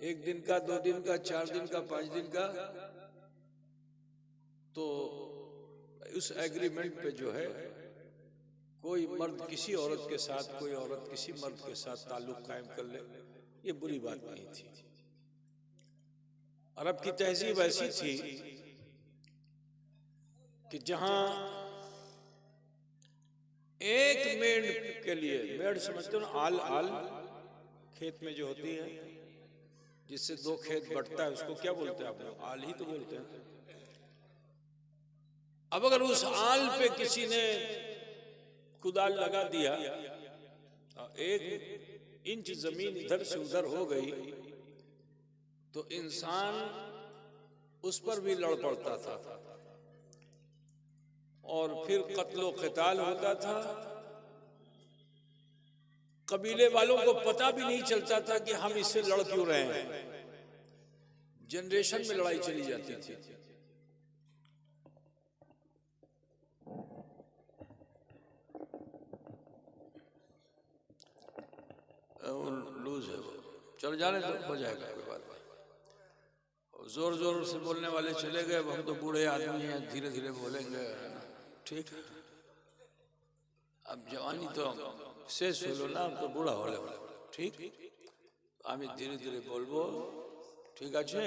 1 दिन का, 2 दिन का, 4 दिन का, 5 दिन का, तो उस एग्रीमेंट पे जो है कोई मर्द किसी औरत के साथ, कोई औरत किसी मर्द के साथ ताल्लुक कायम कर ले, ये बुरी बात नहीं थी। अरब की तहजीब ऐसी थी कि जहां एक मेड़ के लिए, मेड़ समझते हो ना, आल आल खेत में जो होती है, जिससे 2 खेत बढ़ता है, उसको क्या बोलते हैं आप लोग? आल ही तो बोलते हैं। अब अगर उस आल पे किसी ने कुदाल लगा दिया, 1 इंच जमीन इधर से उधर हो गई, तो इंसान उस पर भी लड़ पड़ता था और फिर कत्लो क़िताल होता था। कबीले वालों को पता भी नहीं चलता था कि हम इससे लड़ क्यों रहे हैं, जनरेशन में लड़ाई चली जाती थी। लूज है वो, चल जाने तो हो जाएगा, कोई बात नहीं। जोर जोर से बोलने वाले चले गए, अब हम तो बूढ़े आदमी हैं, धीरे धीरे बोलेंगे, है ना, ठीक है। अब जवानी तो शेष হলো না, तो बूढ़ा হলে ठीक, আমি ধীরে ধীরে বলবো, ঠিক আছে?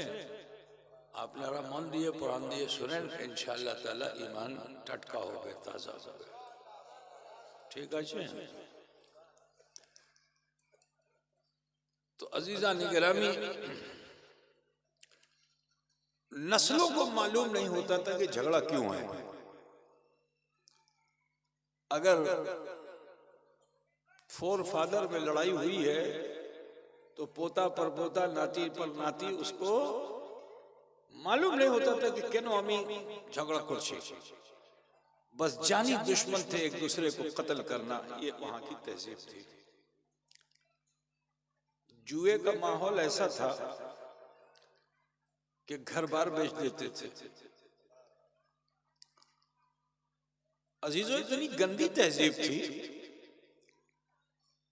আপনারা মন দিয়ে প্রাণ দিয়ে শুনেন, ইনশাআল্লাহ তাআলা ईमान टटका হবে, ताजा হবে, ठीक আছে? तो अजीजा निगरामी, नस्लों को मालूम नहीं होता था कि झगड़ा क्यों है। अगर फोर फादर में लड़ाई हुई है तो पोता पर पोता, नाती पर नाती, उसको मालूम नहीं होता था कि क्यों हमें झगड़ा करछी। बस जानी दुश्मन थे, एक दूसरे को कत्ल करना, ये वहां की तहजीब थी। जुए का माहौल ऐसा था कि घर बार बेच देते थे। अजीजों, इतनी गंदी तहजीब थी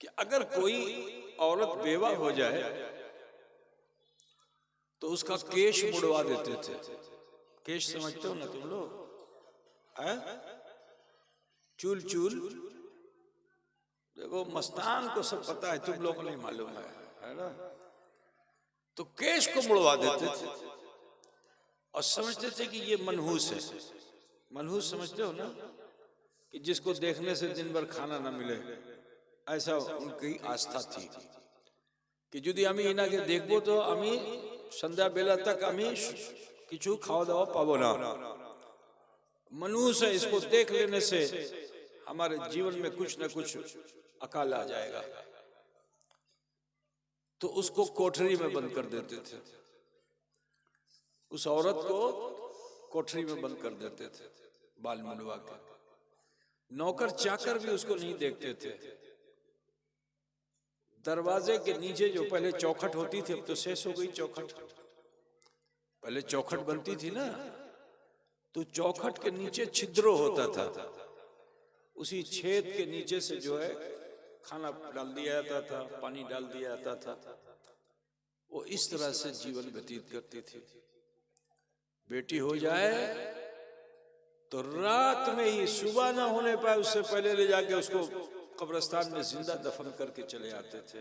कि अगर कोई औरत बेवा हो जाए तो उसका केश मुड़वा देते थे। केश समझते हो ना तुम लोग? चूल चूल, देखो मस्तान को सब पता है, तुम लोग को नहीं मालूम है ना? तो केश को मुड़वा देते थे और समझते थे कि ये मनहूस है। मनहूस समझते हो ना, कि जिसको देखने से दिन भर खाना ना मिले, ऐसा उनकी आस्था थी कि यदि आमी इनाके देखबो तो आमी संध्या बेला तक आमी किछु खावा दावा पाबो ना। मनहूस है, इसको देख लेने से हमारे जीवन में कुछ न कुछ अकाल आ जाएगा। तो उसको कोठरी में बंद कर देते थे, उस औरत को कोठरी में बंद कर देते थे, बाल मुंडवा के। नौकर चाकर भी उसको नहीं देखते थे। दरवाजे के नीचे जो पहले चौखट होती थी, अब तो शेष हो गई चौखट। पहले चौखट बनती थी ना, तो चौखट के नीचे छिद्र होता था, उसी छेद के नीचे से जो है खाना डाल दिया जाता था, पानी डाल दिया जाता था। वो इस तरह से जीवन व्यतीत करती थी। बेटी हो जाए तो रात में ही, सुबह ना होने पाए उससे पहले ले जाके उसको कब्रिस्तान में जिंदा दफन करके चले आते थे।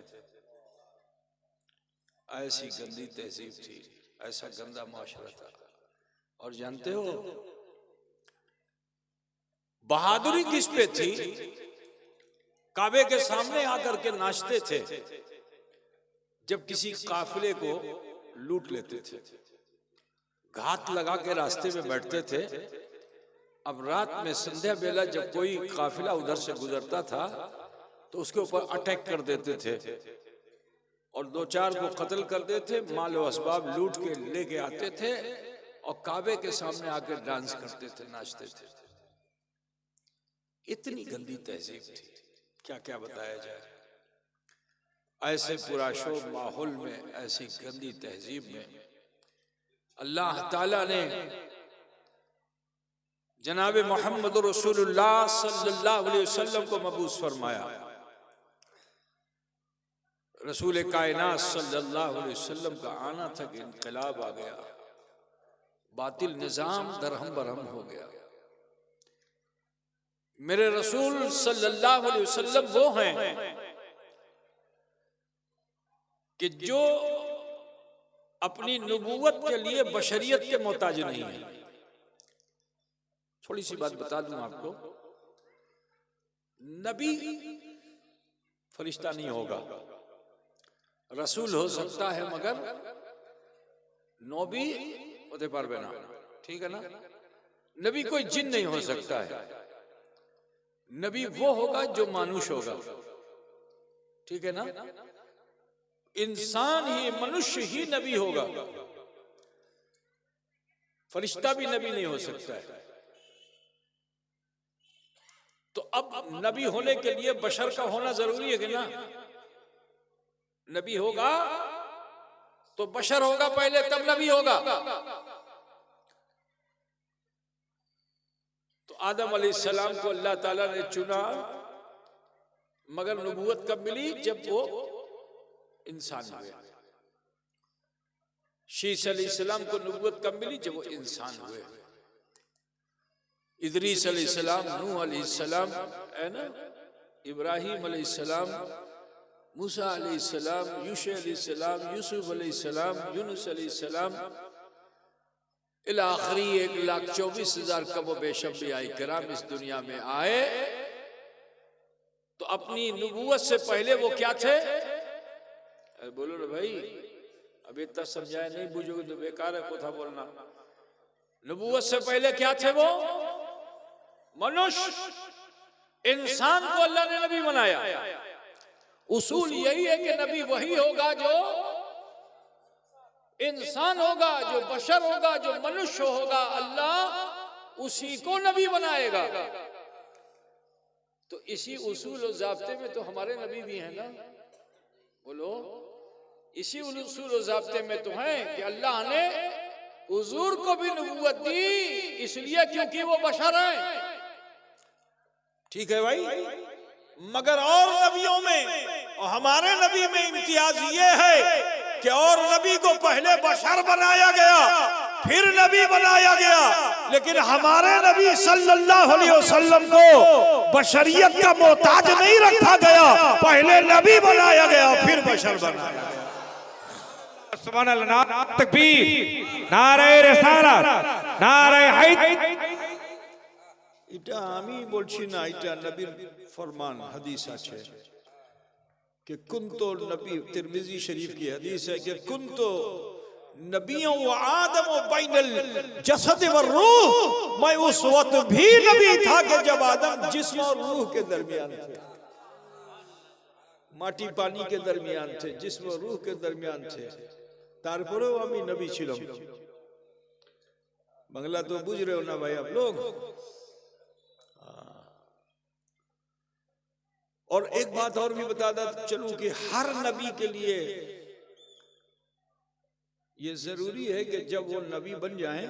ऐसी गंदी तहजीब थी, ऐसा गंदा माशरा था। और जानते हो बहादुरी किस पे थी? काबे के सामने आकर के नाचते थे जब किसी काफिले को लूट लेते थे। घात लगा के रास्ते में बैठते थे। अब रात में संध्या बेला जब कोई काफिला उधर से गुजरता था तो उसके ऊपर अटैक कर देते थे और 2-4 को कत्ल कर देते, माल व असबाब लूट के लेके आते थे और काबे के सामने आकर डांस करते थे, नाचते थे। इतनी गंदी तहजीब थी, क्या क्या बताया जाए। ऐसे पुराशोर माहौल में, ऐसी गंदी तहजीब में अल्लाह ताला ने जनाब मोहम्मद रसूलुल्लाह सल्लल्लाहु अलैहि वसल्लम को मबूस फरमाया। रसूल कायनात सल्लल्लाहु अलैहि वसल्लम का आना था कि इनकलाब आ गया, बातिल निजाम दरहम बरहम हो गया। मेरे रसूल सल्लल्लाहु अलैहि वसल्लम वो हैं कि जो अपनी नबूवत के लिए बशरियत के मोहताज नहीं है। थोड़ी सी बात बता दूं आपको, नबी फरिश्ता नहीं होगा, रसूल हो सकता है मगर नबी होते पारबे ना, ठीक है ना। नबी कोई जिन नहीं हो सकता है, नबी वो होगा जो मानुष होगा, ठीक है ना। इंसान ही, मनुष्य ही नबी होगा, फरिश्ता भी नबी नहीं हो सकता है। तो अब नबी होने के लिए बशर का होना जरूरी है कि ना। नबी होगा तो बशर होगा पहले, तब नबी होगा। तो आदम अलैहिस्सलाम को अल्लाह ताला ने चुना, मगर नबूवत कब मिली? जब वो इंसान हुए। शीस अलैहिस्सलाम को नबूवत कब मिली? जब वो इंसान हुए। इदरीस अलैहिस्सलाम, नूह अलैहिस्सलाम, है ना, इब्राहिम अलैहिस्सलाम, मूसा अलैहिस्सलाम, यूशा अलैहिस्सलाम, यूसुफ अलैहिस्सलाम, यूनुस अलैहिस्सलाम, इला आखिरी 1,24,000 कबो बेशब आई कराम इस दुनिया में आए। तो अपनी नबूवत से पहले वो क्या थे? अरे बोलो ना भाई, अब इतना समझाया नहीं बुझोगे तो बेकार है कोथा बोलना। नबूवत से पहले क्या थे वो? मनुष्य, इंसान को अल्लाह ने नबी बनाया। उसूल यही है कि नबी वही होगा जो इंसान होगा, जो बशर होगा, जो मनुष्य होगा, अल्लाह उसी को नबी बनाएगा। तो इसी उसूल और ज़ाब्ते में तो हमारे नबी भी हैं ना, बोलो। इसी उसूल और ज़ाब्ते में तो हैं कि अल्लाह ने हुजूर को भी नबूवत दी, इसलिए क्योंकि वो बशर हैं, ठीक है भाई। मगर और नबियों में और हमारे नबी में इम्तियाज ये है कि और नबी को पहले बशर बनाया गया, फिर नबी बनाया गया, लेकिन हमारे नबी सल्लल्लाहु अलैहि वसल्लम को बशरियत का मोहताज नहीं रखा गया, पहले नबी बनाया गया, फिर बशर बनाया गया। सुभान अल्लाह, तकबीर, नारे रिसालत, नारे हैदर। এটা আমি বলছি না, এটা নবীর ফরমান, হাদিস আছে कि कुंतो नबी, तिरमिजी शरीफ की हदीस है कि कुंतो नबियों व आदम व बैनल जसद व रूह, मैं उस वक्त भी नबी था कि जब आदम जिस्म और रूह के दरमियान थे, माटी पानी के दरमियान थे, जिस्म और रूह के दरमियान थे, तारपरेও আমি नबी ছিলাম। बांग्ला तो बुझ रहे हो ना भाई आप लोग। और एक बात और भी बता चलूं कि हर नबी के लिए यह जरूरी है कि जब वो नबी बन जाएं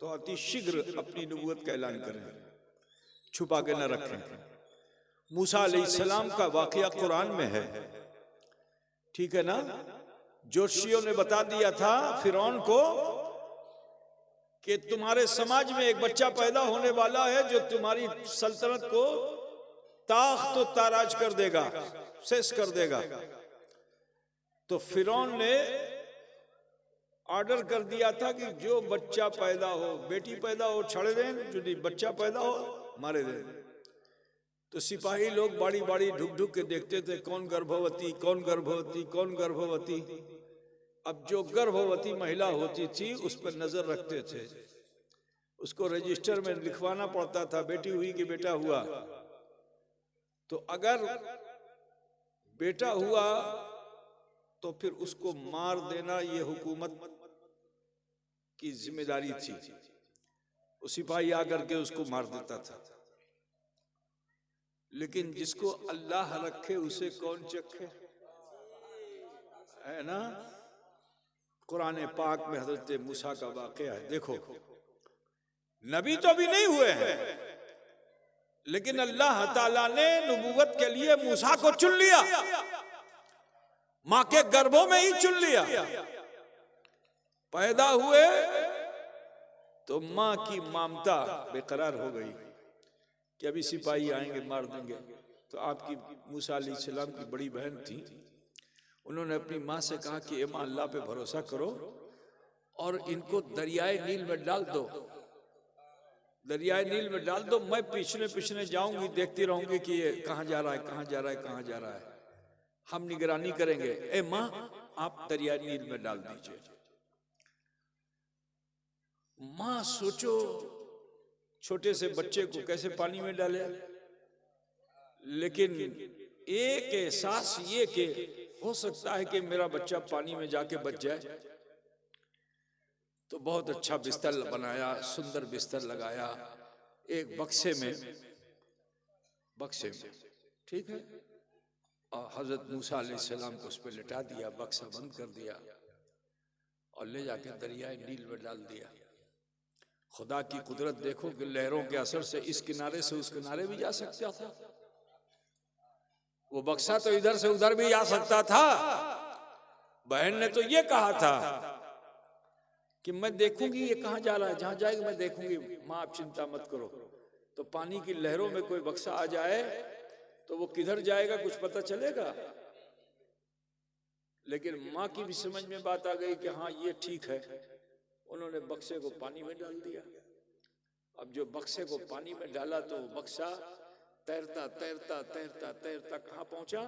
तो अति शीघ्र अपनी नबूवत का ऐलान करें, छुपा के न रखें। मूसा अलैहिस्सलाम का वाकया कुरान में है, ठीक है ना। जोशियों ने बता दिया था फिरौन को कि तुम्हारे समाज में एक बच्चा पैदा होने वाला है जो तुम्हारी सल्तनत को ताख्त तो ताराज कर देगा, शेष कर देगा। तो फिरौन ने ऑर्डर कर दिया था कि जो बच्चा पैदा हो, बेटी पैदा हो छड़ दें, जो बच्चा पैदा हो मारे दें। तो सिपाही लोग बाड़ी बाड़ी ढुक ढुक के देखते थे कौन गर्भवती, कौन गर्भवती, कौन गर्भवती। अब जो गर्भवती महिला होती थी उस पर नजर रखते थे, उसको रजिस्टर में लिखवाना पड़ता था, बेटी हुई कि बेटा हुआ। तो अगर बेटा हुआ तो फिर उसको मार देना ये हुकूमत की जिम्मेदारी थी। वो सिपाही आकर के उसको मार देता था। लेकिन जिसको अल्लाह रखे उसे कौन चखे, है ना। कुरान पाक में हजरत मूसा का वाकया है। देखो, नबी तो अभी नहीं हुए हैं, लेकिन अल्लाह ताला ने नबूवत के लिए मूसा को चुन लिया। मां के गर्भों में ही चुन लिया। पैदा हुए तो मां की ममता बेकरार हो गई कि अभी सिपाही आएंगे मार देंगे। तो आपकी मूसा अलैहिस्सलाम की बड़ी बहन थी, उन्होंने अपनी मां से कहा कि ए मां, अल्लाह पे भरोसा करो और इनको दरियाए नील में डाल दो, दरियाए नील में डाल दो, मैं पीछे पीछे जाऊंगी, देखती रहूंगी कि ये कहां जा रहा है, कहां जा रहा है, कहां जा रहा है, हम निगरानी करेंगे। ए मां, आप दरियाए नील में डाल दीजिए। मां सोचो छोटे से बच्चे को कैसे पानी में डाले, लेकिन एक एहसास ये कि हो सकता है कि मेरा बच्चा पानी में जाके बच जाए, तो बहुत अच्छा बिस्तर बनाया, सुंदर बिस्तर लगाया एक बक्से में, ठीक है, और हजरत मूसा अलैहिस्सलाम को उस पर लिटा दिया, बक्सा बंद कर दिया और ले जाके दरियाए नील में डाल दिया। खुदा की कुदरत देखो कि लहरों के असर से इस किनारे से उस किनारे भी जा सकता था, वो बक्सा तो इधर से उधर भी जा सकता था। बहन ने तो ये कहा था कि मैं देखूंगी ये कहां जा रहा है, जहां जाएगी मैं देखूंगी, मां आप चिंता मत करो। तो पानी की लहरों में कोई बक्सा आ जाए तो वो किधर जाएगा कुछ पता चलेगा। लेकिन मां की भी समझ में बात आ गई कि हाँ ये ठीक है। उन्होंने बक्से को पानी में डाल दिया। अब जो बक्से को पानी में डाला तो वो बक्सा तैरता तैरता तैरता तैरता कहां पहुंचा?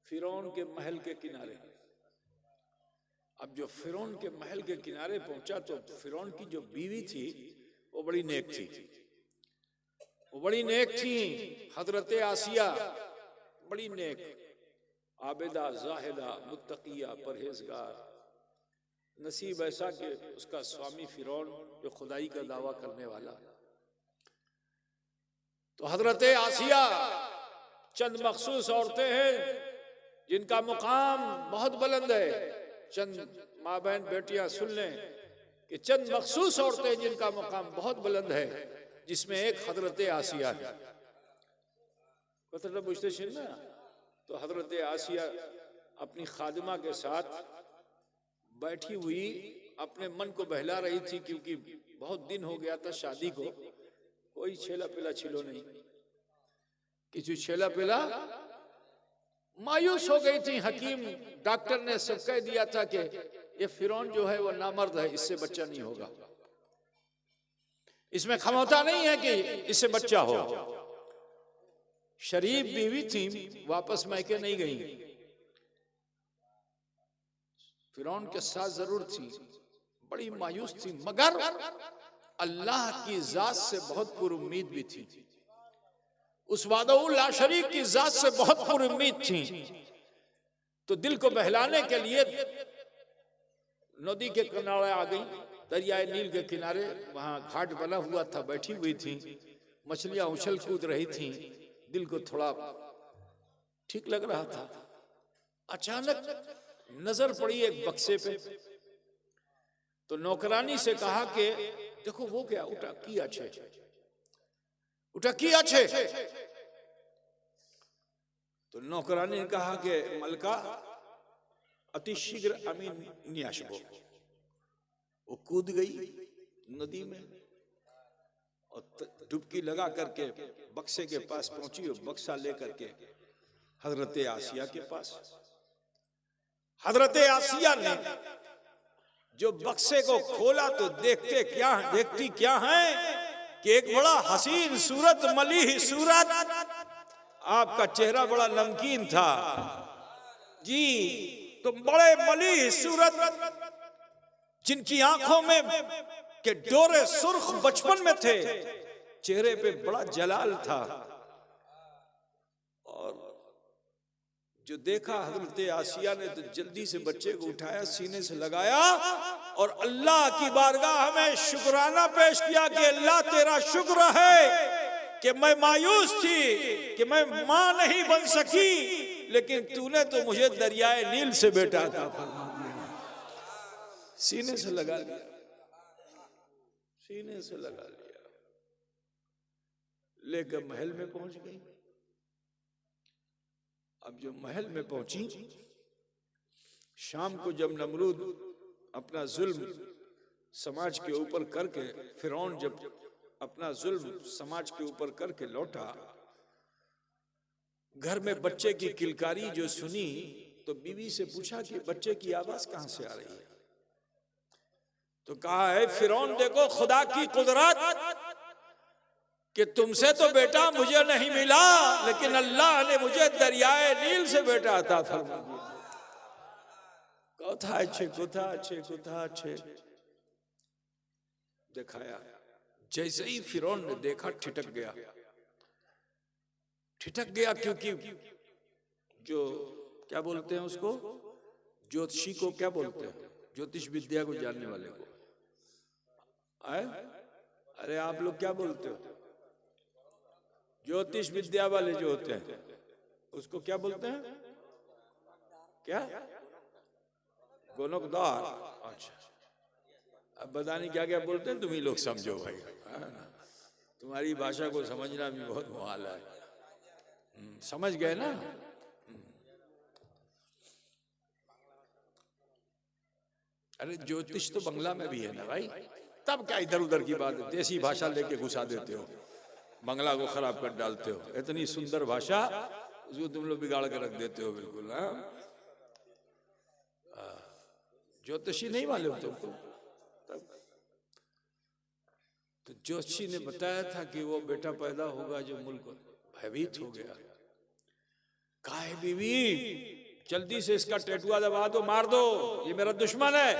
फिरौन के महल के किनारे। अब जो फिरौन के महल के किनारे पहुंचा तो फिरौन की जो बीवी थी वो बड़ी नेक थी, हजरत आसिया बड़ी नेक, आबिदा, जाहिदा, मुत्तकिया, परहेजगार। नसीब ऐसा कि उसका स्वामी फिरौन जो खुदाई का दावा करने वाला। तो हजरत आसिया चंद मखसूस औरतें हैं जिनका मुकाम बहुत बुलंद है। चंद माँ बहन बेटियां सुन लें कि चंद मखसूस औरतें जिनका मुकाम बहुत बुलंद है, जिसमें एक हजरत आसिया है। मतलब पूछते ना, तो हजरत आसिया अपनी खादिमा के साथ बैठी हुई अपने मन को बहला रही थी, क्योंकि बहुत दिन हो गया था शादी को, कोई छेला पिला छिलो नहीं, किसी छेला पिला। मायूस हो गई थी। हकीम डॉक्टर ने सब कह दिया था कि ये फिरौन जो है वो नामर्द है, इससे बच्चा नहीं होगा, इसमें क्षमता नहीं है कि इससे बच्चा हो। शरीफ बीवी थी, वापस मैके नहीं गई, फिरौन के साथ जरूर थी, बड़ी मायूस थी, मगर अल्लाह की जात से बहुत पुरुम्मीद भी थी, उस वादउल शरीक की जात से बहुत पुरुम्मीद थी। तो दिल को बहलाने के लिए नदी के किनारे आ गई, दरियाए नील के किनारे, वहां घाट बना हुआ था, बैठी हुई थी, मछलियां उछल कूद रही थी, दिल को थोड़ा ठीक लग रहा था। अचानक नजर पड़ी एक बक्से पे, तो नौकरानी से कहा कि देखो वो क्या उठा की अच्छे। तो नौकरानी ने कहा कि मलका अति शीघ्र अमीन न्याशबो। वो कूद गई नदी में और डुबकी लगा करके बक्से के पास पहुंची और बक्सा लेकर के हजरत आसिया के पास। हजरत आसिया ने जो बक्से को खोला तो देखती क्या है कि एक बड़ा हसीन सूरत, मलीह सूरत, आपका चेहरा बड़ा नमकीन था जी, तो बड़े मलीह सूरत, जिनकी आंखों में के डोरे सुर्ख बचपन में थे, चेहरे पे बड़ा जलाल था। और जो देखा हजरत आसिया ने तो जल्दी से बच्चे को उठाया, सीने से लगाया और अल्लाह की बारगाह में शुक्राना पेश किया कि अल्लाह तेरा शुक्र है कि मैं मायूस थी कि मैं मां नहीं बन सकी, लेकिन तूने तो मुझे दरियाए नील से बेटा था फरमा दिया। सीने से लगा लिया, सीने से लगा लिया, लेकर महल में पहुंच गई। अब जो महल में पहुंची शाम को जब नमरूद अपना जुल्म समाज के ऊपर करके, फिरौन जब अपना जुल्म समाज के ऊपर करके लौटा, घर में बच्चे की किलकारी जो सुनी तो बीवी से पूछा कि बच्चे की आवाज कहां से आ रही है? तो कहा है फिरौन देखो खुदा की कुदरत कि तुमसे तो बेटा मुझे नहीं मिला, लेकिन अल्लाह ने मुझे दरियाए नील से बेटा अता फरमा दिया। कोथा अच्छे कोथा अच्छे कोथा अच्छे दिखाया। जैसे ही फिरौन ने देखा ठिठक गया, क्योंकि जो क्या बोलते हैं उसको, ज्योतिषी को क्या बोलते हैं, ज्योतिष विद्या को जानने वाले को आए? अरे आप लोग क्या बोलते हो? ज्योतिष विद्या वाले जो होते हैं उसको क्या बोलते हैं? क्या? गोनकदार। अच्छा, अब बताने क्या क्या बोलते हैं, तुम ही लोग समझो भाई, है ना? तुम्हारी भाषा को समझना भी बहुत मुहाल है। समझ गए ना? अरे ज्योतिष तो बंगला में भी है ना भाई, तब क्या इधर उधर की बात है, देसी भाषा लेके घुसा देते हो, बंगला को खराब कर डालते हो। इतनी सुंदर भाषा उसको तुम लोग बिगाड़ के रख देते हो बिल्कुल। हाँ, ज्योतिषी नहीं मालूम तुमको? तो ज्योतिषी ने बताया था कि वो बेटा पैदा होगा जो मुल्क भयभीत हो गया। कहा है बीवी जल्दी से इसका टेटुआ दबा दो, मार दो, ये मेरा दुश्मन है।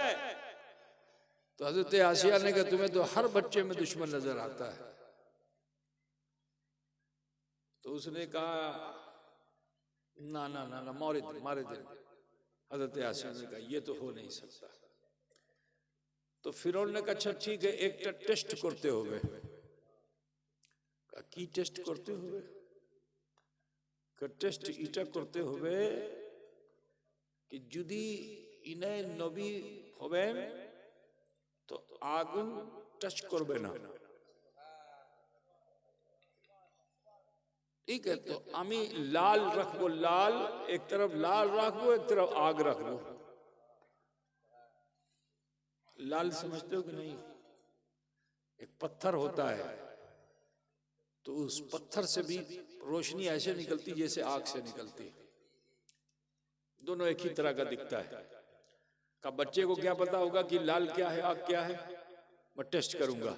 तो हजरत आसिया ने कहा तुम्हें तो हर बच्चे में दुश्मन नजर आता है। तो उसने कहा ना ना ना ना मारे दे। हजरत आसिया ने कहा ये तो हो नहीं सकता। तो फिरौन ने कहा अच्छा ठीक है, एक टेस्ट करते हुए। की टेस्ट करते हुए? टेस्ट इटा करते हुए कि जुदी इन्हें नबी होवे तो आगुन टच करबे ना। ठीक है, तो आमी लाल रखबो, लाल एक तरफ लाल रखबो, एक तरफ आग रखबो। लाल समझते हो कि नहीं? एक पत्थर होता है तो उस पत्थर से भी रोशनी ऐसे निकलती जैसे आग से निकलती है, दोनों एक ही तरह का दिखता है। का बच्चे को क्या पता होगा कि लाल क्या है आग क्या है? मैं टेस्ट करूंगा।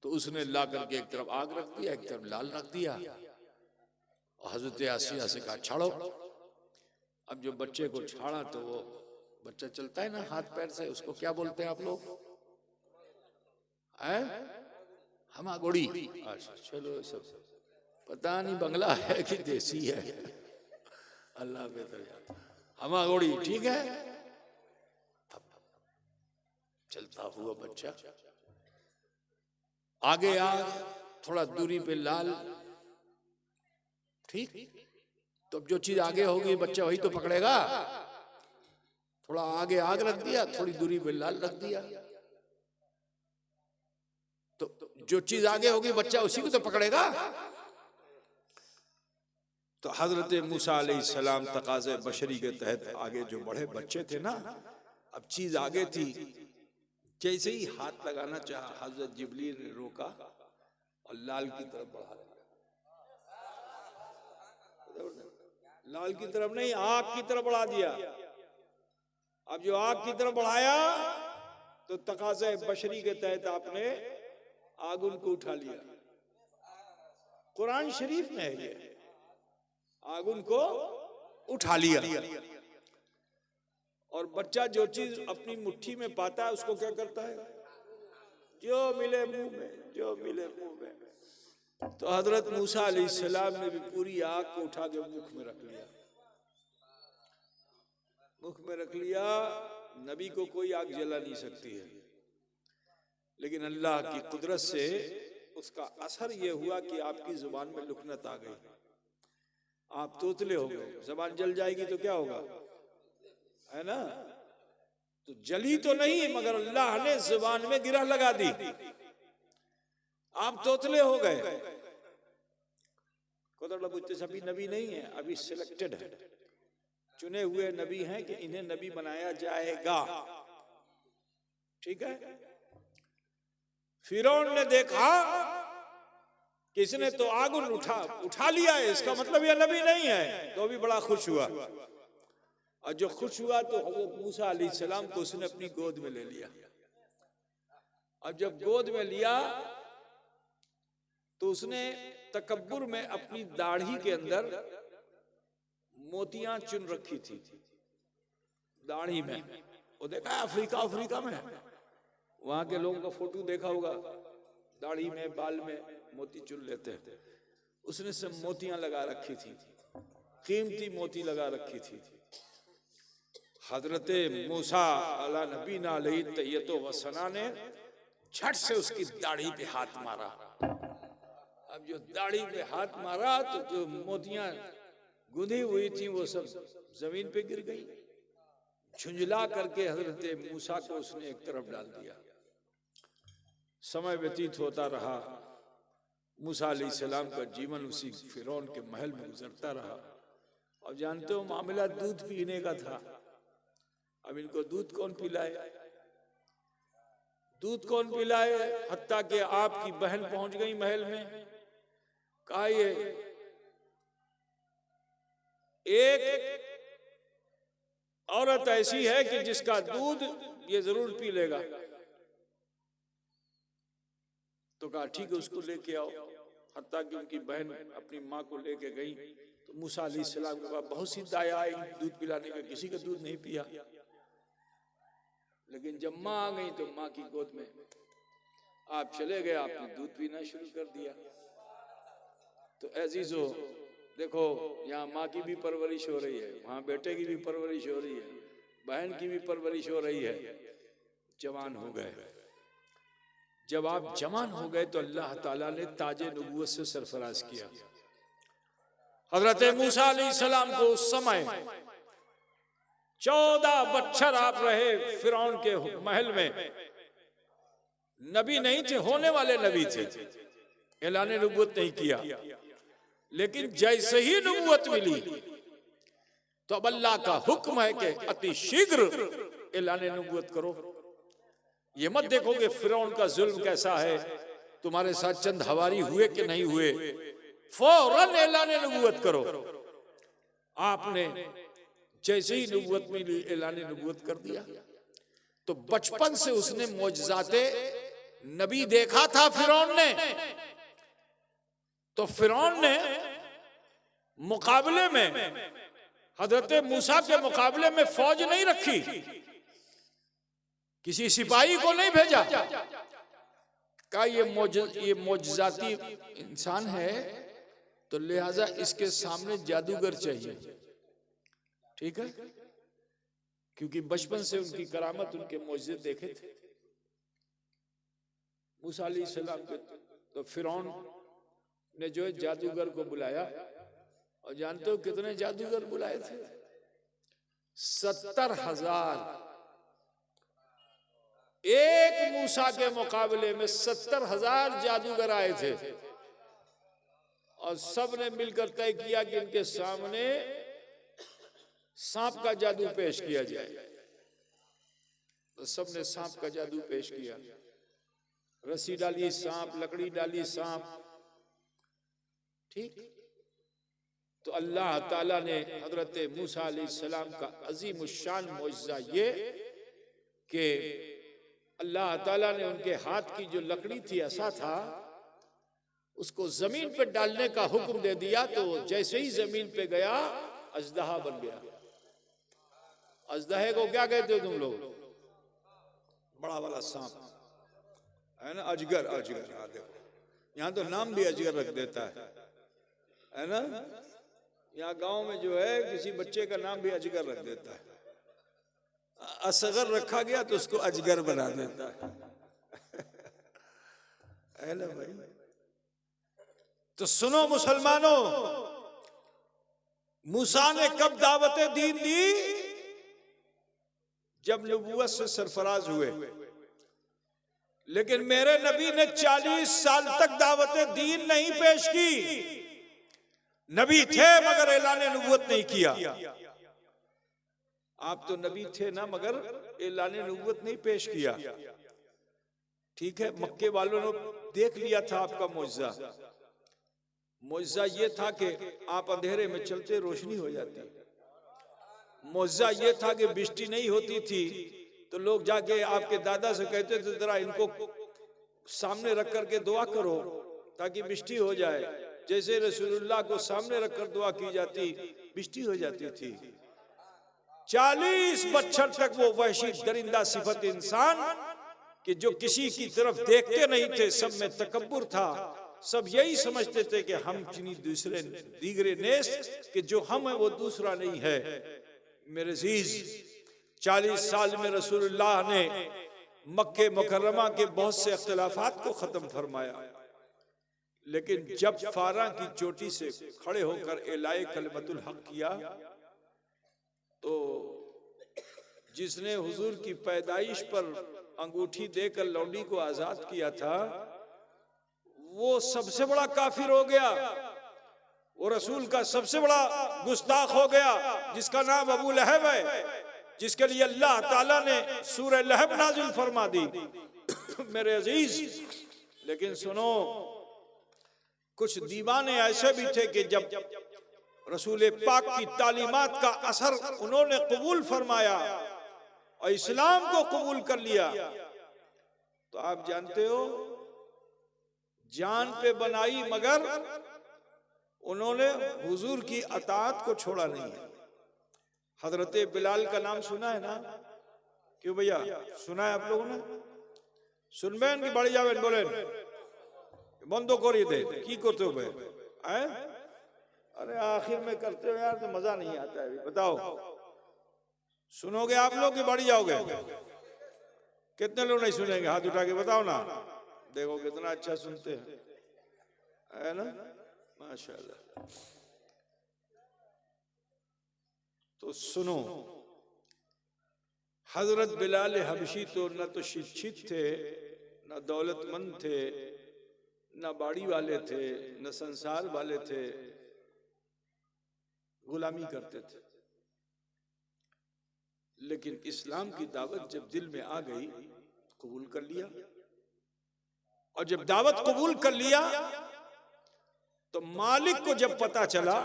तो उसने ला करके एक तरफ आग रख दिया, एक तरफ लाल रख दिया, और हजरत आसिया से कहा छाड़ो। अब जो बच्चे को छाड़ा तो वो बच्चा चलता है ना हाथ पैर से, उसको क्या बोलते हैं आप लोग? है हमागोड़ी। अच्छा चलो, सब पता नहीं बंगला है कि देसी है, अल्लाह बेहतर जानता। हमागोड़ी ठीक है। अब चलता हुआ बच्चा आगे थोड़ा दूरी पे लाल, ठीक। तो जो चीज आगे होगी बच्चा वही तो पकड़ेगा। थोड़ा आगे आग रख दिया, थोड़ी दूरी पे लाल रख दिया, तो जो चीज आगे होगी बच्चा उसी को तो पकड़ेगा। तो हजरत मूसा अलैहिस्सलाम तकाज़े बशरी के तहत आगे जो बड़े बच्चे थे ना, अब चीज आगे थी, जैसे ही हाथ लगाना चाहा हजरत जिब्रील ने रोका और लाल की तरफ बढ़ा दिया। लाल की तरफ नहीं, आग की तरफ बढ़ा दिया। अब जो आग की तरफ बढ़ाया तो तकाज़े बशरी के तहत आपने आग उनको उठा लिया। कुरान शरीफ में है ये, आग उनको उठा लिया। और बच्चा जो चीज अपनी मुट्ठी में पाता है उसको क्या करता है? जो मिले मुंह में, जो मिले मुंह में। तो हजरत मूसा अलैहिस्सलाम ने भी पूरी आग को उठा के मुख में रख लिया, मुख में रख लिया। नबी को कोई आग जला नहीं सकती है, लेकिन अल्लाह की कुदरत से उसका असर यह हुआ कि आपकी जुबान में लुकनत आ गई, आप तोतले हो गए। जबान जल जाएगी तो क्या होगा, है ना? तो जली तो नहीं, मगर अल्लाह ने जुबान में गिरह लगा दी, आप तोतले हो गए। अभी नबी नहीं है, अभी सिलेक्टेड है, चुने हुए नबी हैं कि इन्हें नबी बनाया जाएगा। ठीक है। फिरौन ने देखा कि इसने तो आगुन उठा लिया है, इसका मतलब यह नबी नहीं है, तो भी बड़ा खुश हुआ। और जो खुश हुआ तो हजरत मूसा अलैहिस्सलाम को उसने अपनी गोद में ले लिया। अब जब गोद में लिया तो उसने तकब्बुर में अपनी दाढ़ी के अंदर मोतियां चुन रखी थी, दाढ़ी में। वो देखा है अफ्रीका में, वहां के लोगों का फोटो देखा होगा, दाढ़ी में बाल में मोती चुन लेते हैं। उसने सब मोतियां लगा रखी थी, कीमती मोती लगा रखी थी। हजरत मूसा अला नबीना अलैहि तैयतो व सना ने झट से उसकी दाढ़ी पे हाथ मारा। अब जो दाढ़ी पे हाथ मारा तो जो मोतियां गुंधी हुई थी वो सब जमीन पे गिर गई। झुंझला करके हजरत मूसा को उसने एक तरफ डाल दिया। समय व्यतीत होता रहा, मूसा अलैहिस्सलाम का जीवन उसी फिरौन के महल में गुजरता रहा। और जानते हो मामला दूध पीने का था। अब इनको दूध कौन पिलाए, दूध कौन पिलाए? हत्ता कि आपकी बहन पहुंच गई महल में। कहा ये एक औरत ऐसी है कि जिसका दूध ये जरूर पी लेगा। तो कहा ठीक है, उसको लेके आओ। हत्ता कि उनकी बहन अपनी माँ को लेके गई तो मूसा अलैहिस्सलाम के पास बहुत सी दाएं आई दूध पिलाने का, किसी का दूध नहीं पिया। लेकिन जब माँ आ गई तो माँ की गोद में आप चले गए, आपने दूध पीना शुरू कर दिया। तो अजीजो देखो, यहाँ माँ की भी परवरिश हो रही है, वहाँ बेटे की भी परवरिश हो रही है, बहन की भी परवरिश हो रही है। जवान हो गए। जब आप जवान हो गए तो अल्लाह ताला ने ताजे नबूवत से सरफराज किया। हजरत मूसा अलैहिस्सलाम को उस समय 14 बच्चर आप रहे फिरौन के महल में। नबी नहीं थे, होने वाले नबी थे, ऐलान नबूवत नहीं किया। लेकिन जैसे ही नबूवत मिली तो अब अल्लाह का हुक्म है कि अति शीघ्र ऐलान नबूवत करो। ये मत देखो कि फिरौन का जुल्म कैसा है, तुम्हारे साथ चंद हवारी हुए कि नहीं हुए, फौरन ऐलान नबूवत करो। आपने जैसे ही नबूवत मिली ऐलान नबूवत कर दिया। तो बचपन से उसने मौजज़ाते नबी देखा था फिरौन ने। तो फिरौन ने मुकाबले में हजरत मूसा के मुकाबले में फौज नहीं रखी, किसी सिपाही को नहीं भेजा। कहा ये मौजज़ाती इंसान है तो लिहाजा इसके सामने जादूगर चाहिए। ठीक है, क्योंकि बचपन से उनकी करामत, उनके मौजज़े देखे थे मूसा अलैहिस्सलाम के। तो फिरौन ने जो है जादूगर को बुलाया। और जानते हो कितने जादूगर बुलाए थे? 70,000। एक मूसा के मुकाबले में 70,000 जादूगर आए थे। और सब ने मिलकर तय किया कि इनके सामने सांप का जादू पेश किया जाए। तो सबने सांप का जादू पेश किया। रस्सी डाली सांप, लकड़ी डाली सांप। ठीक। तो अल्लाह ताला ने हजरत मूसा अलैहिस्सलाम का अजीम शान मौजज़ा ये कि अल्लाह ताला ने उनके हाथ की जो लकड़ी थी, ऐसा था, उसको जमीन पे डालने का हुक्म दे दिया। तो जैसे ही जमीन पे गया अजदहा बन गया। अजदहे को क्या कहते हो तुम लोग? बड़ा वाला सांप है ना, अजगर। अजगर, हाँ देखो, यहाँ तो नाम भी अजगर रख देता है ना। यहाँ गांव में जो है किसी बच्चे का नाम भी अजगर रख देता है। असगर रखा गया तो उसको अजगर बना देता है ना भाई। तो सुनो मुसलमानों, मूसा ने कब दावत दीन दी? जब नबूवत से सरफराज हुए। लेकिन मेरे नबी ने 40 साल तक दावत दीन नहीं पेश की। नबी थे मगर ऐलान नबूवत नहीं किया। आप तो नबी थे ना, मगर एलाने नबूवत नहीं पेश किया। ठीक है, मक्के वालों ने देख लिया था आपका मौजज़ा। मौजज़ा ये था कि आप अंधेरे में चलते रोशनी हो जाती। मौजज़ा ये था कि बिजली नहीं होती थी तो लोग जाके आपके दादा से कहते थे जरा इनको सामने रख करके दुआ करो ताकि बिजली हो जाए। जैसे रसूलुल्लाह को सामने रखकर दुआ की जाती, बिजली हो जाती थी। 40 बछर तक वो वहशी दरिंदा सिफत इंसान कि जो किसी की तरफ देखते नहीं थे, सब में तकब्बुर था। सब यही समझते थे कि हम किन्हीं दूसरे दीगरे नेस कि जो हम है वो दूसरा नहीं है। मेरे अजीज, 40 साल में रसूलुल्लाह ने मक्के मुकर्रमा के बहुत से अख्तिलाफात को खत्म फरमाया, लेकिन जब फारा की चोटी से खड़े होकर एलाए कलमतुल हक किया तो जिसने हुजूर की पैदाइश पर अंगूठी देकर लौंडी को आजाद किया था वो सबसे बड़ा काफिर हो गया। वो रसूल का सबसे बड़ा गुस्ताख हो गया, जिसका नाम अबू लहब है, जिसके लिए अल्लाह ताला ने सूरह लहब नाजिल फरमा दी। मेरे अजीज, लेकिन सुनो, कुछ दीवाने ऐसे भी थे कि जब रसूल पाक की तालीमात का असर उन्होंने कबूल फरमाया और इस्लाम को कबूल कर लिया तो आप जानते हो जान पे बनाई, मगर उन्होंने हुजूर की अताअत को छोड़ा नहीं है। हजरत बिलाल का नाम सुना है ना? क्यों भैया, सुना है आप लोगों ने? सुनबेन की बड़ी जावेन बोलें बंदो करिए दे की करते हो भाई? अरे आखिर में करते हो यार तो मजा नहीं आता है। बताओ, सुनोगे आप लोग कि बढ़ जाओगे? कितने लोग नहीं सुनेंगे? हाथ उठा के बताओ ना। देखो कितना अच्छा सुनते हैं, है ना? माशाल्लाह। तो सुनो, हजरत बिलाल हबशी तो न तो शिक्षित थे, न दौलतमंद थे, न बाड़ी वाले थे, न संसार वाले थे, गुलामी करते थे। लेकिन इस्लाम की दावत जब दिल में आ गई, कबूल कर लिया। और जब दावत कबूल कर लिया तो मालिक को जब पता चला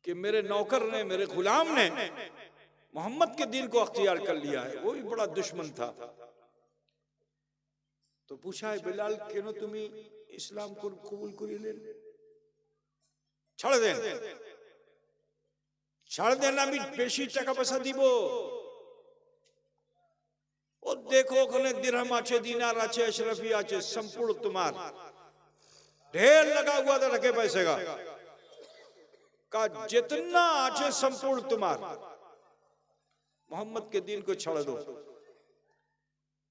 कि मेरे नौकर ने, मेरे गुलाम ने मोहम्मद के दीन को अख्तियार कर लिया है, वो भी बड़ा दुश्मन था, तो पूछा है बिलाल क्यों तुम्हें इस्लाम को कबूल करिले? छाड़ देना भी बेशी टाका पैसा दिबो। और देखो ओखाने दिरहम आछे, दीनार आछे, अशरफी आछे, संपूर्ण तुम्हार ढेर लगा हुआ था रखे पैसे का जितना आछे संपूर्ण तुम्हार, मोहम्मद के दीन को छोड़ दो।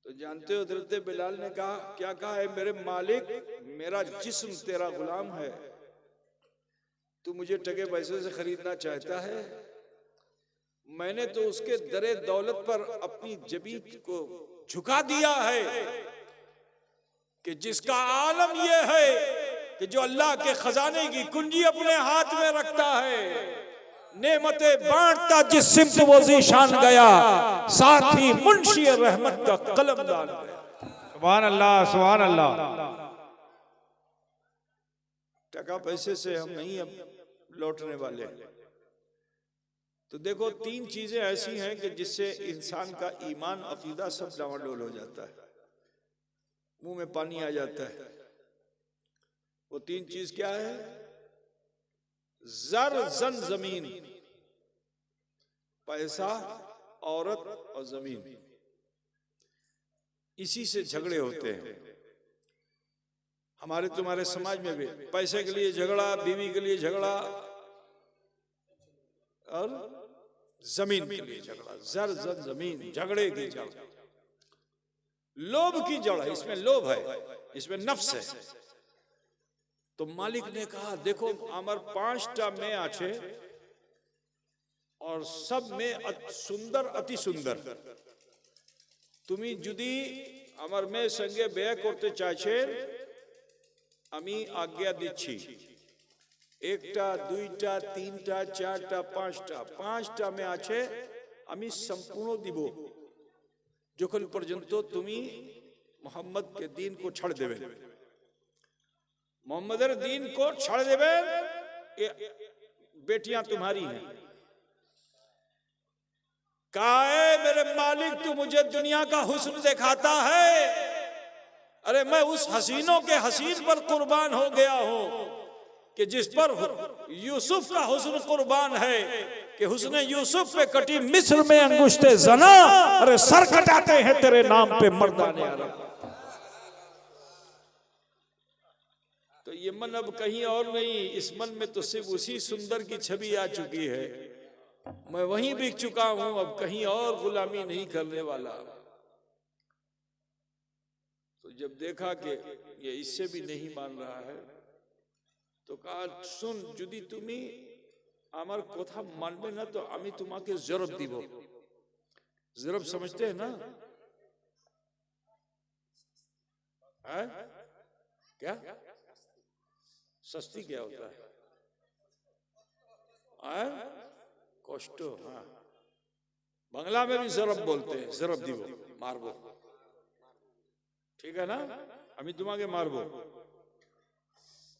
तो जानते हो हज़रत बिलाल ने कहा, क्या कहा है? मेरे मालिक, मेरा जिस्म तेरा गुलाम है, तू मुझे टके पैसे से खरीदना चाहता है? मैंने तो उसके दरे दौलत पर अपनी जबीन को झुका दिया है कि जिसका आलम यह है कि जो अल्लाह के खजाने की कुंजी अपने हाथ में रखता है, नेमतें बांटता जिस सिमत वो ज़ीशान गया, साथ ही मुंशी रहमत का कलमदान गया। सुभान अल्लाह, सुभान अल्लाह। टका पैसे से हम नहीं अब लौटने वाले। तो देखो, तीन चीजें ऐसी हैं कि जिससे इंसान का ईमान, अकीदा सब डावाडोल हो जाता है, मुंह में पानी आ जाता है। वो तीन चीज क्या है? जर जन जमीन, पैसा, औरत और जमीन, इसी से झगड़े होते हैं। हमारे तुम्हारे समाज में भी पैसे के लिए झगड़ा, बीवी के लिए झगड़ा और जमीन के लिए झगड़ा। जर जन जमीन, झगड़े की जड़, लोभ की जड़ है। इसमें लोभ है, इसमें नफ्स है। तो मालिक ने कहा, देखो আমার 5টা মেয়ে আছে और सब में सुंदर, अति सुंदर। তুমি যদি আমার মেয়ের সঙ্গে বিয়ে করতে চাইছেন, আমি আজ্ঞা দিচ্ছি। একটা দুইটা তিনটা চারটা পাঁচটা পাঁচটা আছে আমি সম্পূর্ণ দিব যখন পর্যন্ত তুমি मोहम्मद के दीन को छड़ देवे मोहम्मद दीन को छड़ देवे ये बेटियां तुम्हारी हैं कहा है मेरे मालिक तू मुझे दुनिया का हुस्न दिखाता है अरे मैं उस हसीनों के हसीन पर कुर्बान हो गया हूं कि जिस पर यूसुफ का हुस्न कुर्बान है कि हुस्न यूसुफ पे कटी मिस्र में अंगुष्ठे जना अरे सर कटाते हैं तेरे नाम पे मर्दाने अरब तो ये मन अब कहीं और नहीं इस मन में तो सिर्फ उसी सुंदर की छवि आ चुकी है मैं वहीं बिक चुका हूं अब कहीं और गुलामी नहीं करने वाला तो जब देखा कि ये इससे भी नहीं मान रहा है तो कहा सुन যদি তুমি আমার কথা মানবে না তো আমি তোমাকে জরব দিব জরब समझते हैं ना है क्या सस्ती क्या होता है कष्ट हाँ बांग्ला में भी जरब बोलते हैं जरब दिवो मारबो ठीक है ना আমি তোমাকে মারবো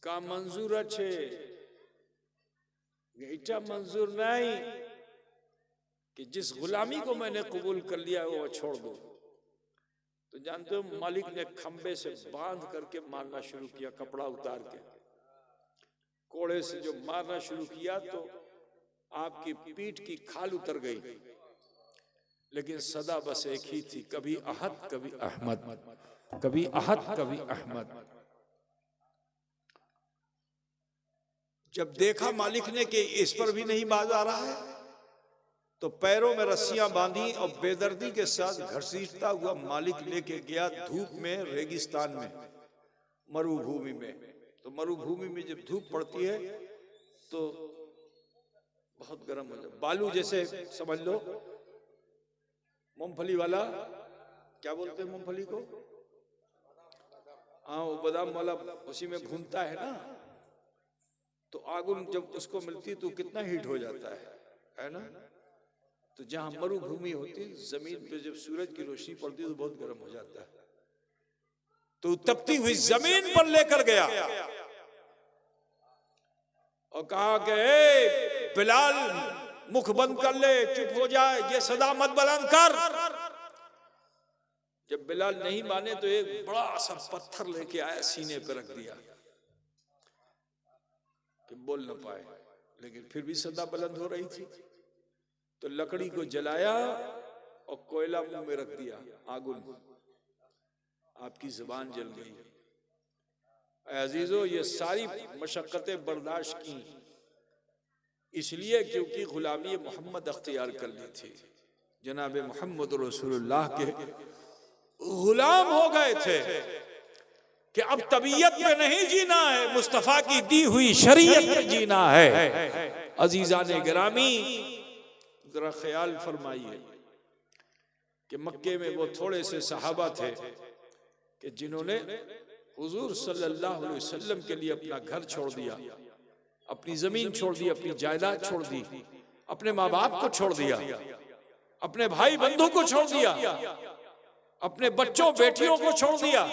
का मंजूर अच्छे इटा मंजूर नहीं कि जिस गुलामी को मैंने कबूल कर लिया वो छोड़ दो तो जानते हो मालिक ने खंबे से बांध करके मारना शुरू किया कपड़ा उतार के कोड़े से जो मारना शुरू किया तो आपकी पीठ की खाल उतर गई लेकिन सदा बस एक ही थी कभी अहद कभी अहमद कभी अहद कभी अहमद जब देखा मालिक ने कि इस पर भी नहीं बाज आ रहा है तो पैरों में रस्सियां बांधी और बेदर्दी के साथ घसीटता हुआ मालिक लेके गया धूप में रेगिस्तान में मरुभूमि में तो मरुभूमि में जब धूप पड़ती है तो बहुत गर्म हो जाता बालू जैसे समझ लो मूंगफली वाला क्या बोलते हैं मूंगफली को हाँ वो बादाम वाला उसी में भूनता है ना तो आगुन जब उसको मिलती तो कितना हीट हो जाता है ना तो जहां मरुभूमि होती जमीन पे जब सूरज की रोशनी पड़ती तो बहुत गर्म हो जाता है तो तपती हुई जमीन पर लेकर गया और कहा कि बिलाल मुख बंद कर ले चुप हो जाए ये सदा मत बुलंद कर जब बिलाल नहीं माने तो एक बड़ा सा पत्थर लेके आया सीने पे रख दिया कि बोल न पाए लेकिन फिर भी सदा बुलंद हो रही थी तो लकड़ी को जलाया और कोयला मुंह में रख दिया आगुन आपकी जुबान जल गई अजीजो ये सारी मशक्कतें बर्दाश्त की इसलिए क्योंकि गुलामी मोहम्मद अख्तियार कर ली थी जनाब मोहम्मद रसूलुल्लाह के गुलाम हो गए थे कि अब तबीयत में नहीं जीना है मुस्तफा की दी हुई शरीयत में जीना है अजीजान गिरामी जरा ख्याल फरमाइए कि मक्के में वो थोड़े से सहाबा थे कि जिन्होंने हुजूर सल्लल्लाहु अलैहि वसल्लम के लिए अपना घर छोड़ दिया अपनी जमीन छोड़ दी अपनी जायदाद छोड़ दी अपने माँ बाप को छोड़ दिया अपने भाई बंधु को छोड़ दिया अपने बच्चों बेटियों को छोड़ दिया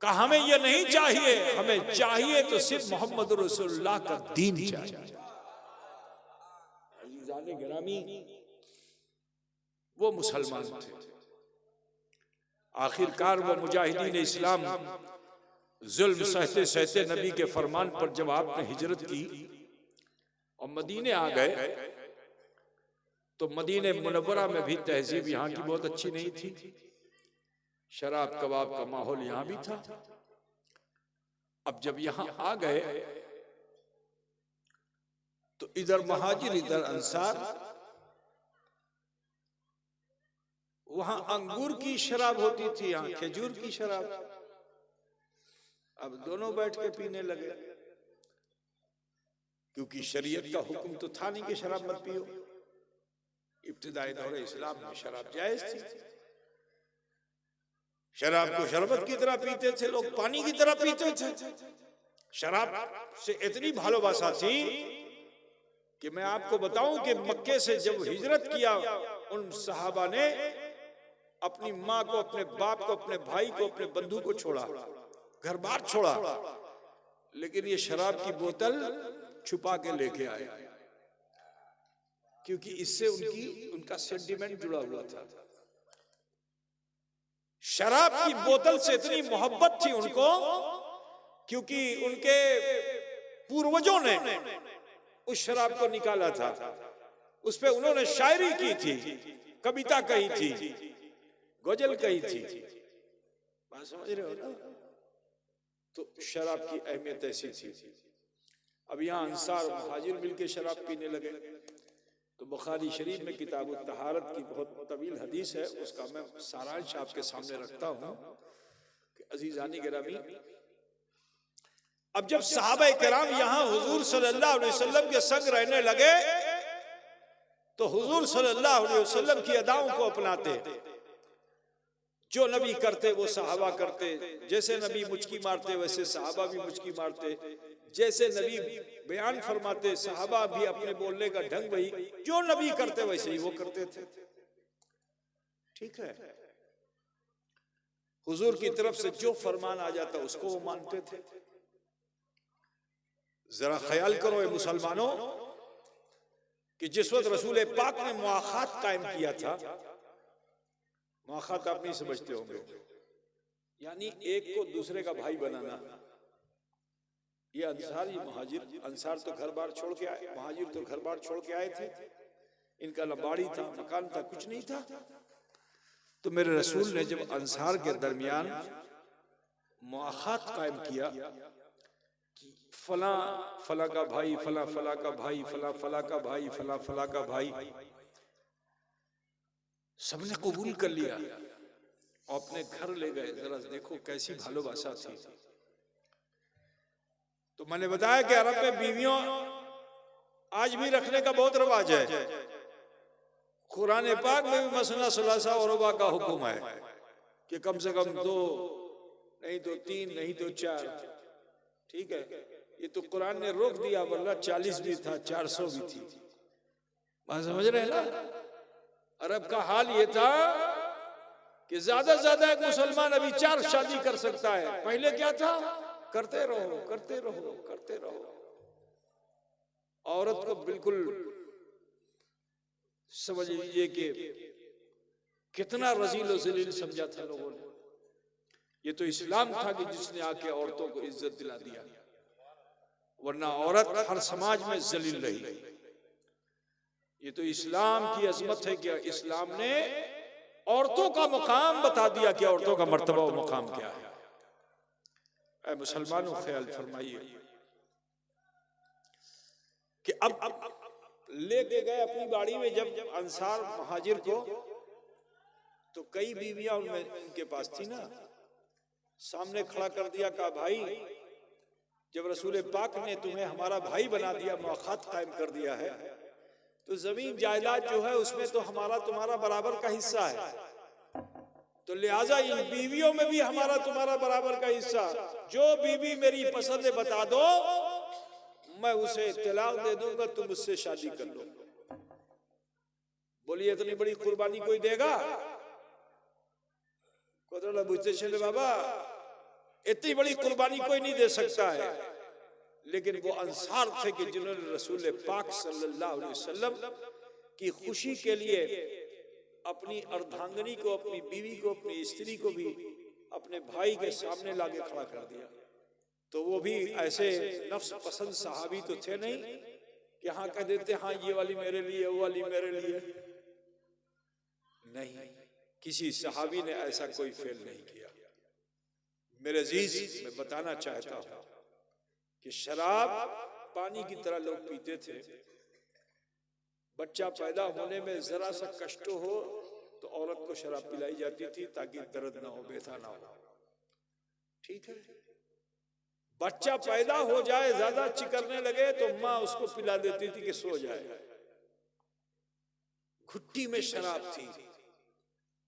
कहा हमें ये नहीं चाहिए हमें चाहिए तो सिर्फ मोहम्मद रसूलुल्लाह का दीन चाहिए अजीजाने गिरामी वो मुसलमान थे आखिरकार वो मुजाहिदीन इस्लाम जुल्म सहते सहते नबी के फरमान पर जब आपने हिजरत की और मदीने आ गए तो मदीने मुनव्वरा में भी तहजीब यहाँ की बहुत अच्छी नहीं थी शराब कबाब का माहौल यहां भी था अब जब यहां आ गए तो इधर महाजिर इधर अंसार वहां अंगूर की शराब होती थी यहां खजूर की शराब अब दोनों बैठ के पीने लगे क्योंकि शरीयत का हुक्म तो था नहीं कि शराब मत पियो इब्तिदाई दौर इस्लाम में शराब जायज थी शराब को शरबत की तरह पीते थे लोग पानी की तरह पीते थे शराब से इतनी भालोबासा थी कि मैं आपको बताऊं कि मक्के से जब हिजरत किया उन सहाबा ने अपनी माँ को, अपने बाप को, अपने भाई को, अपने बंधु को छोड़ा, घर बार छोड़ा, लेकिन ये शराब की बोतल छुपा के लेके आए, क्योंकि इससे उनका सेंटिमेंट जुड़ा हुआ था। शराब की बोतल से इतनी मोहब्बत थी उनको, क्योंकि उनके पूर्वजों ने उस शराब को निकाला था, उस पे उन्होंने शायरी की थी, कविता कही थी, गजल कही थी। बात समझ रहे हो ना? तो शराब की अहमियत ऐसी थी। अब यहाँ अंसार मुहाजिर मिलके शराब पीने लगे, तो बुखारी शरीफ में किताब तहारत की बहुत तवील हदीस है, उसका मैं सारांश आपके सामने रखता हूँ कि अजीजानी गिरामी, अब जब सहाबा किराम यहाँ हुजूर सल्लल्लाहु अलैहि वसल्लम के संग रहने लगे तो हुजूर सल्लल्लाहु अलैहि वसल्लम की अदाओं को अपनाते, जो नबी करते वो सहाबा करते, जैसे नबी मुचकी मारते वैसे सहाबा भी मुचकी मारते, जैसे नबी बयान फरमाते सहाबा भी अपने बोलने का ढंग वही, जो नबी करते वैसे ही वो करते थे। ठीक है, हुजूर की तरफ से जो फरमान आ जाता उसको वो मानते थे। जरा ख्याल करो ये मुसलमानों कि जिस वक्त रसूल पाक ने मुआखात कायम किया था, मुआखात आप नहीं समझते होंगे, यानी एक को दूसरे का भाई बनाना। ये अंसारी मुहाजिर, अंसार तो घर बार छोड़ के आए, मुहाजिर तो घर बार छोड़ के आए थे, इनका न बाड़ी था, मकान था, कुछ नहीं था। तो मेरे रसूल ने जब अंसार के दरमियान मुआखात कायम किया, फला फला का भाई, फला फला का भाई, फला फला का भाई, फला फला का भाई, सबने कबूल कर लिया और अपने घर ले गए। जरा देखो कैसी भालोबासा थी। तो मैंने बताया कि अरब में बीवियों आज भी रखने का बहुत रिवाज है। कुरान पाक में भी मसना सुलासा और रुबा का हुक्म है कि कम से कम 2 नहीं तो 3 नहीं तो 4। ठीक है, ये तो कुरान ने रोक दिया, वरना 40 भी था, 400 भी थी। बात समझ रहे हैं ना? अरब का हाल ये था कि ज्यादा से ज्यादा एक मुसलमान अभी 4 शादी कर सकता है। पहले क्या था? करते रहो करते रहो करते रहो। औरत को बिल्कुल समझ लीजिए कि कितना रजील जलील समझा था लोगों ने। ये तो इस्लाम था कि जिसने आके औरतों को इज्जत दिला दिया, वरना औरत हर समाज में जलील रही। ये तो इस्लाम की अजमत है कि इस्लाम ने औरतों का मुकाम बता दिया कि औरतों का मर्तबा और मुकाम क्या है। ऐ मुसलमानों ख्याल फरमाइए कि अब लेके गए अपनी बाड़ी में जब अंसार मुहाजिर को, तो कई बीवियां उनमें उनके पास थी ना, सामने खड़ा कर दिया, कहा भाई जब रसूल पाक ने तुम्हें हमारा भाई बना दिया, मुआखात कायम कर दिया है, तो जमीन जायदाद जो है उसमें तो हमारा तुम्हारा बराबर का हिस्सा है, तो लिहाजा इन बीवियों में भी हमारा तुम्हारा बराबर का हिस्सा। जो बीवी मेरी पसंद बता दो, मैं उसे तलाक दे दूंगा, तुम उससे शादी कर लो। बोलिए इतनी बड़ी कुर्बानी कोई देगा? कोतरा बुझते चले बाबा, इतनी बड़ी कुर्बानी कोई नहीं दे सकता है। लेकिन वो अंसार थे कि जिन्होंने रसूल पाक सल्लल्लाहु अलैहि वसल्लम की खुशी के लिए अपनी अर्धांगनी को, अपनी बीवी को, अपनी स्त्री को भी अपने भाई के सामने लाके खड़ा कर दिया। तो वो भी ऐसे नफ्स पसंद सहाबी तो थे नहीं कि हाँ कह देते हाँ ये वाली मेरे लिए, वो वाली मेरे लिए। नहीं, किसी सहाबी ने ऐसा कोई फेल नहीं किया। मेरे अजीज, मैं बताना चाहता हूं कि शराब पानी की तरह लोग पीते थे। बच्चा पैदा होने में जरा सा कष्ट हो तो औरत को शराब पिलाई जाती थी ताकि दर्द ना हो, व्यथा ना हो। ठीक है, बच्चा पैदा हो जाए, ज्यादा चिकरने लगे तो माँ उसको पिला देती थी कि सो जाए। घुट्टी में शराब थी।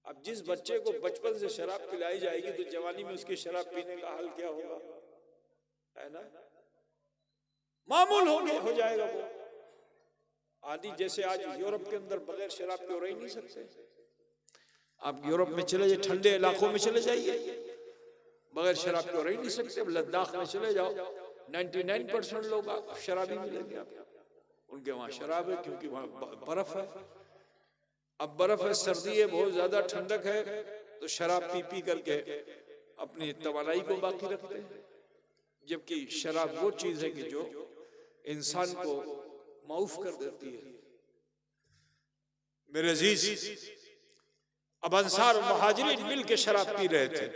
अब जिस बच्चे को बचपन से शराब पिलाई जाएगी तो जवानी में उसकी शराब पीने का हाल क्या होगा, है ना? मामूल हो जाएगा वो। आदि जैसे आज यूरोप के अंदर बगैर शराब के रह ही नहीं सकते। आप यूरोप में चले जाइए, ठंडे इलाकों में चले जाइए, बगैर शराब के रह ही नहीं सकते। अब लद्दाख में चले जाओ, 99% लोग शराबी मिलेंगे आपको। उनके वहां शराब है क्योंकि वहां बर्फ है। अब बर्फ है, सर्दी है, बहुत ज्यादा ठंडक है, तो शराब पी करके अपनी तवानाई को बाकी रखते हैं। जबकि शराब वो चीज है कि जो इंसान को माऊफ कर देती है। मेरे अजीज, अब अंसार और मुहाजिरीन मिल के शराब पी रहे थे।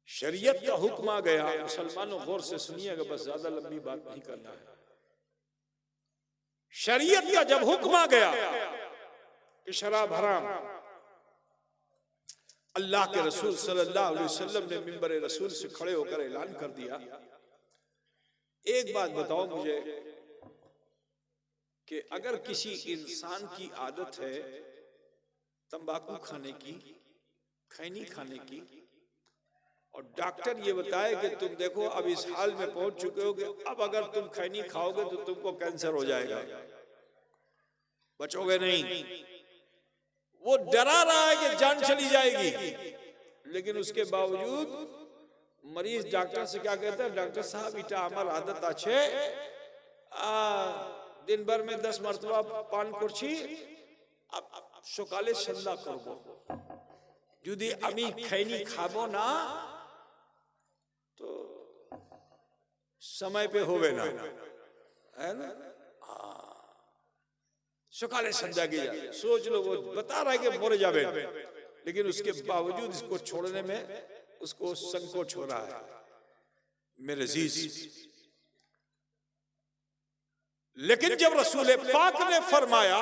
शरीयत का हुक्म आ गया। मुसलमानों गौर से सुनिएगा, बस ज्यादा लंबी बात नहीं करना है। शरीयत का जब हुक्म आ गया कि शराब हराम, अल्लाह के रसूल सल्लल्लाहु अलैहि वसल्लम ने मिंबर रसूल से खड़े होकर ऐलान कर दिया, एक बात बताओ मुझे कि अगर किसी इंसान की आदत है तंबाकू खाने की, खैनी खाने की, और डॉक्टर ये बताए कि तुम देखो अब इस हाल में पहुंच चुके हो कि अब अगर तुम खैनी खाओगे तो तुमको कैंसर हो जाएगा, बचोगे नहीं। वो डरा रहा है कि जान चली जाएगी, लेकिन उसके बावजूद मरीज डॉक्टर से क्या कहता है, डॉक्टर साहब इटा हमार आदत अच्छे, दिन भर में 10 मरतबा पान करछी, अब सकाले सन्दा करबो, यदि अमी खैनी खाबो ना तो समय पे होवे ना, है ना। सकाले संध्या की जाए, सोच लो वो बता रहा है कि मर जावे, लेकिन उसके बावजूद इसको छोड़ने में उसको संकोच हो रहा है। मेरे अजीज, लेकिन जब रसूल पाक ने फरमाया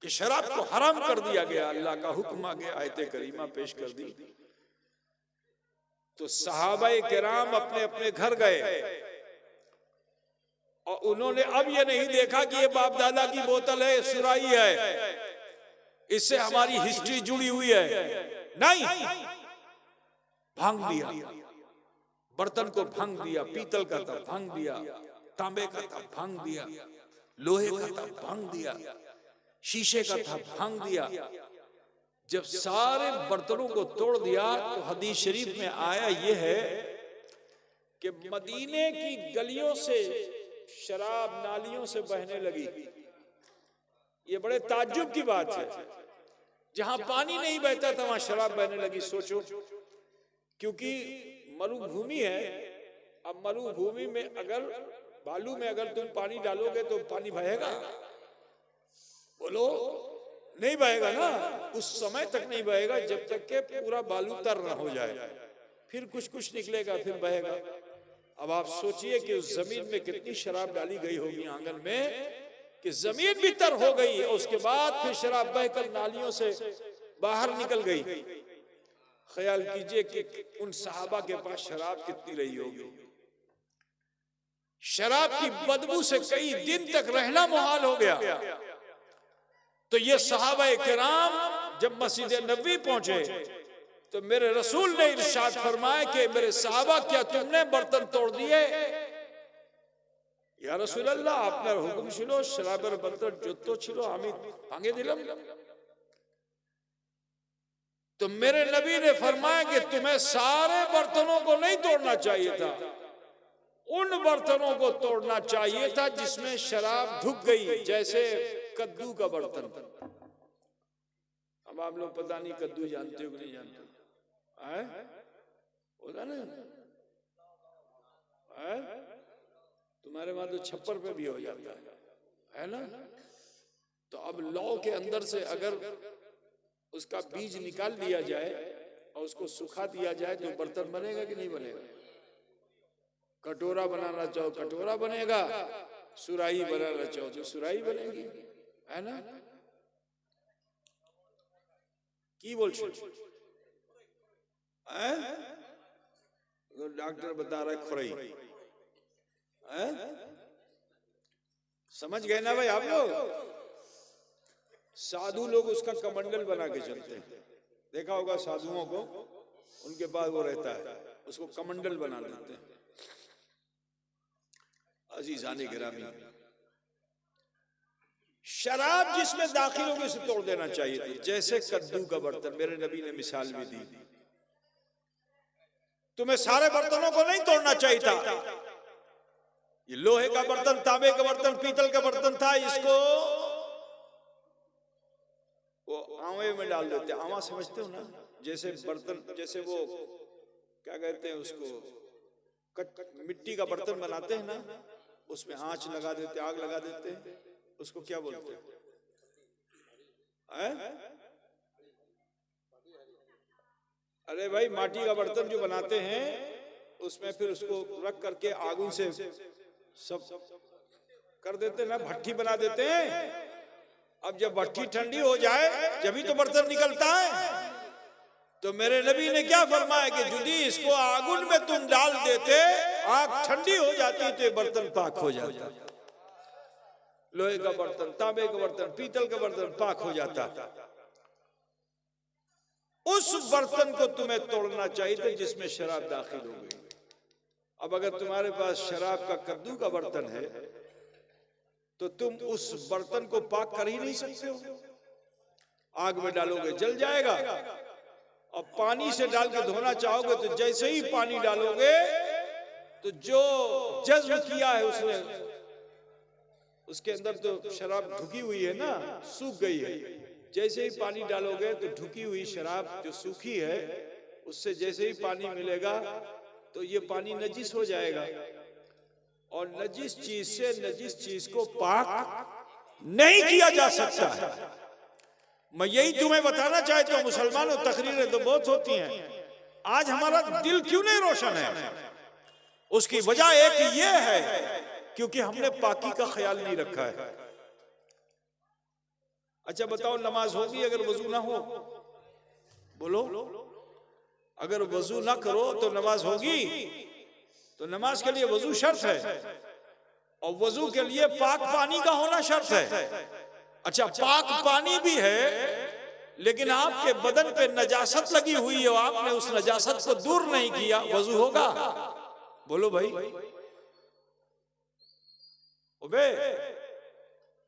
कि शराब को हराम कर दिया गया, अल्लाह का हुक्म आ गया, आयत करीमा पेश कर दी, तो सहाबाए किराम अपने अपने घर गए और उन्होंने अब ये नहीं देखा कि ये बाप दादा की बोतल है, सुराही है, इससे हमारी हिस्ट्री जुड़ी हुई है। नहीं, भांग दिया, बर्तन को भांग दिया, पीतल का था भांग दिया, तांबे का था भांग दिया, लोहे का था भांग दिया, शीशे का था भांग दिया। जब सारे बर्तनों को तोड़ दिया तो हदीस शरीफ में आया यह है कि मदीने की गलियों से शराब नालियों से बहने लगी। ये बड़े ताज्जुब की बात है, जहां पानी नहीं बहता था वहां शराब बहने लगी। सोचो, क्योंकि मरुभूमि है। अब मरुभूमि में अगर बालू में अगर तुम पानी डालोगे तो पानी बहेगा? बोलो, नहीं बहेगा ना। उस समय तक नहीं बहेगा जब तक के पूरा बालू तर न हो जाए, फिर कुछ कुछ निकलेगा, फिर बहेगा। अब आप सोचिए कि उस जमीन में कितनी शराब डाली गई होगी आंगन में कि जमीन भी तर हो गई, और उसके बाद फिर शराब बहकर नालियों से बाहर निकल गई। ख्याल कीजिए कि उन सहाबा के पास शराब कितनी रही होगी। शराब की बदबू से कई दिन तक रहना मुहाल हो गया। तो ये सहाबाए किराम जब मस्जिद नबवी पहुंचे तो मेरे रसूल ने इरशाद फरमाया कि मेरे सहाबा, क्या तुमने बर्तन तोड़ दिए? या रसूल अल्लाह, आपनार हुक्म छिलो शराबेर बर्तन जत्तो छिलो आमी भांगे दिलाम। तो मेरे नबी ने फरमाया कि तुम्हें सारे बर्तनों को नहीं तोड़ना चाहिए था, उन बर्तनों को तोड़ना चाहिए था जिसमें शराब ढुक गई, जैसे कद्दू का बर्तन। अब आप लोग पता नहीं कद्दू जानते हो कि नहीं जानते? होता ना, तुम्हारे वहां तो छप्पर पे भी हो जाता है ना। तो अब लौ के अंदर से अगर उसका बीज निकाल दिया जाए और उसको सुखा दिया जाए तो बर्तन बनेगा कि नहीं बनेगा? कटोरा बनाना चाहो कटोरा बनेगा, सुराही बनाना चाहो तो सुराही बनेगी, है ना। की बोल डॉक्टर बता रहा है खुरई, समझ गए ना भाई आप लोग? साधु लोग उसका कमंडल बना के चलते हैं, देखा होगा साधुओं को, उनके पास वो रहता है, उसको कमंडल बना देते हैं। अजीजाने गिरामी, शराब जिसमें दाखिल होगी उसे तोड़ देना चाहिए था, जैसे कद्दू का बर्तन। मेरे नबी ने मिसाल भी दी, तुम्हें सारे बर्तनों को नहीं तोड़ना चाहिए था। ये लोहे का बर्तन, तांबे का बर्तन, पीतल का बर्तन था, इसको वो आंवे में डाल देते। आंवा समझते हो ना, जैसे बर्तन, जैसे वो क्या कहते हैं उसको, मिट्टी का बर्तन बनाते हैं ना, उसमें आंच लगा देते, आग लगा देते हैं, उसको क्या बोलते हैं? अरे भाई, माटी का बर्तन जो बनाते हैं उसमें फिर उसको रख करके आगू से सब कर देते ना, भट्टी बना देते हैं। अब जब भट्टी ठंडी हो जाए जभी तो बर्तन निकलता है। तो मेरे नबी ने क्या फरमाया कि यदि इसको आगुन में तुम डाल देते, आग ठंडी हो जाती तो ये बर्तन पाक हो जाता। लोहे का बर्तन, तांबे का बर्तन, पीतल का बर्तन पाक हो जाता। उस बर्तन को तुम्हें तोड़ना चाहिए था जिसमें शराब दाखिल हो गई। अब अगर तुम्हारे पास शराब का कद्दू का बर्तन है तो तुम उस बर्तन को पाक कर ही नहीं सकते हो। आग में डालोगे जल जाएगा, और पानी से डाल के धोना चाहोगे तो जैसे ही पानी डालोगे तो जो जज्ब किया है उसने, उसके अंदर तो शराब ढुकी हुई है ना, सूख गई है। जैसे ही पानी डालोगे तो ढुकी हुई शराब जो सूखी है उससे जैसे ही पानी मिलेगा तो ये पानी नजिस हो जाएगा, और नजिस चीज से नजिस चीज को पाक नहीं किया जा सकता है। मैं यही तुम्हें बताना चाहता हूं, मुसलमानों, तकरीरें तो बहुत होती हैं, आज हमारा दिल क्यों नहीं रोशन है? उसकी वजह एक ये है क्योंकि हमने पाकी का ख्याल नहीं रखा है। अच्छा बताओ, नमाज होगी अगर वजू ना हो? बोलो, अगर वजू ना करो तो नमाज होगी? तो नमाज के लिए वजू शर्त है, और वजू के लिए पाक पानी का होना शर्त है। अच्छा, पाक पानी भी है लेकिन आपके बदन पे नजासत लगी हुई है, आपने उस नजासत को दूर नहीं किया, वजू होगा? बोलो भाई। ओबे,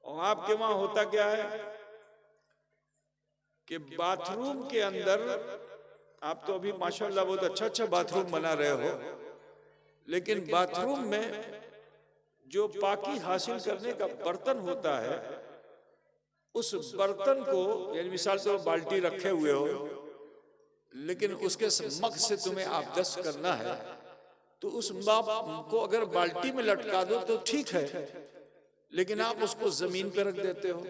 और आपके वहां होता क्या है कि बाथरूम के अंदर, आप तो अभी माशाल्लाह बहुत अच्छा अच्छा बाथरूम बना रहे हो, लेकिन बाथरूम में जो पाकी हासिल करने का बर्तन होता है, उस बर्तन को, यानी मिसाल से बाल्टी रखे हुए हो, लेकिन उसके मग से तुम्हें आबदस करना है, तो उस मग को अगर बाल्टी में लटका दो तो ठीक है, लेकिन आप उसको जमीन पे रख देते हो।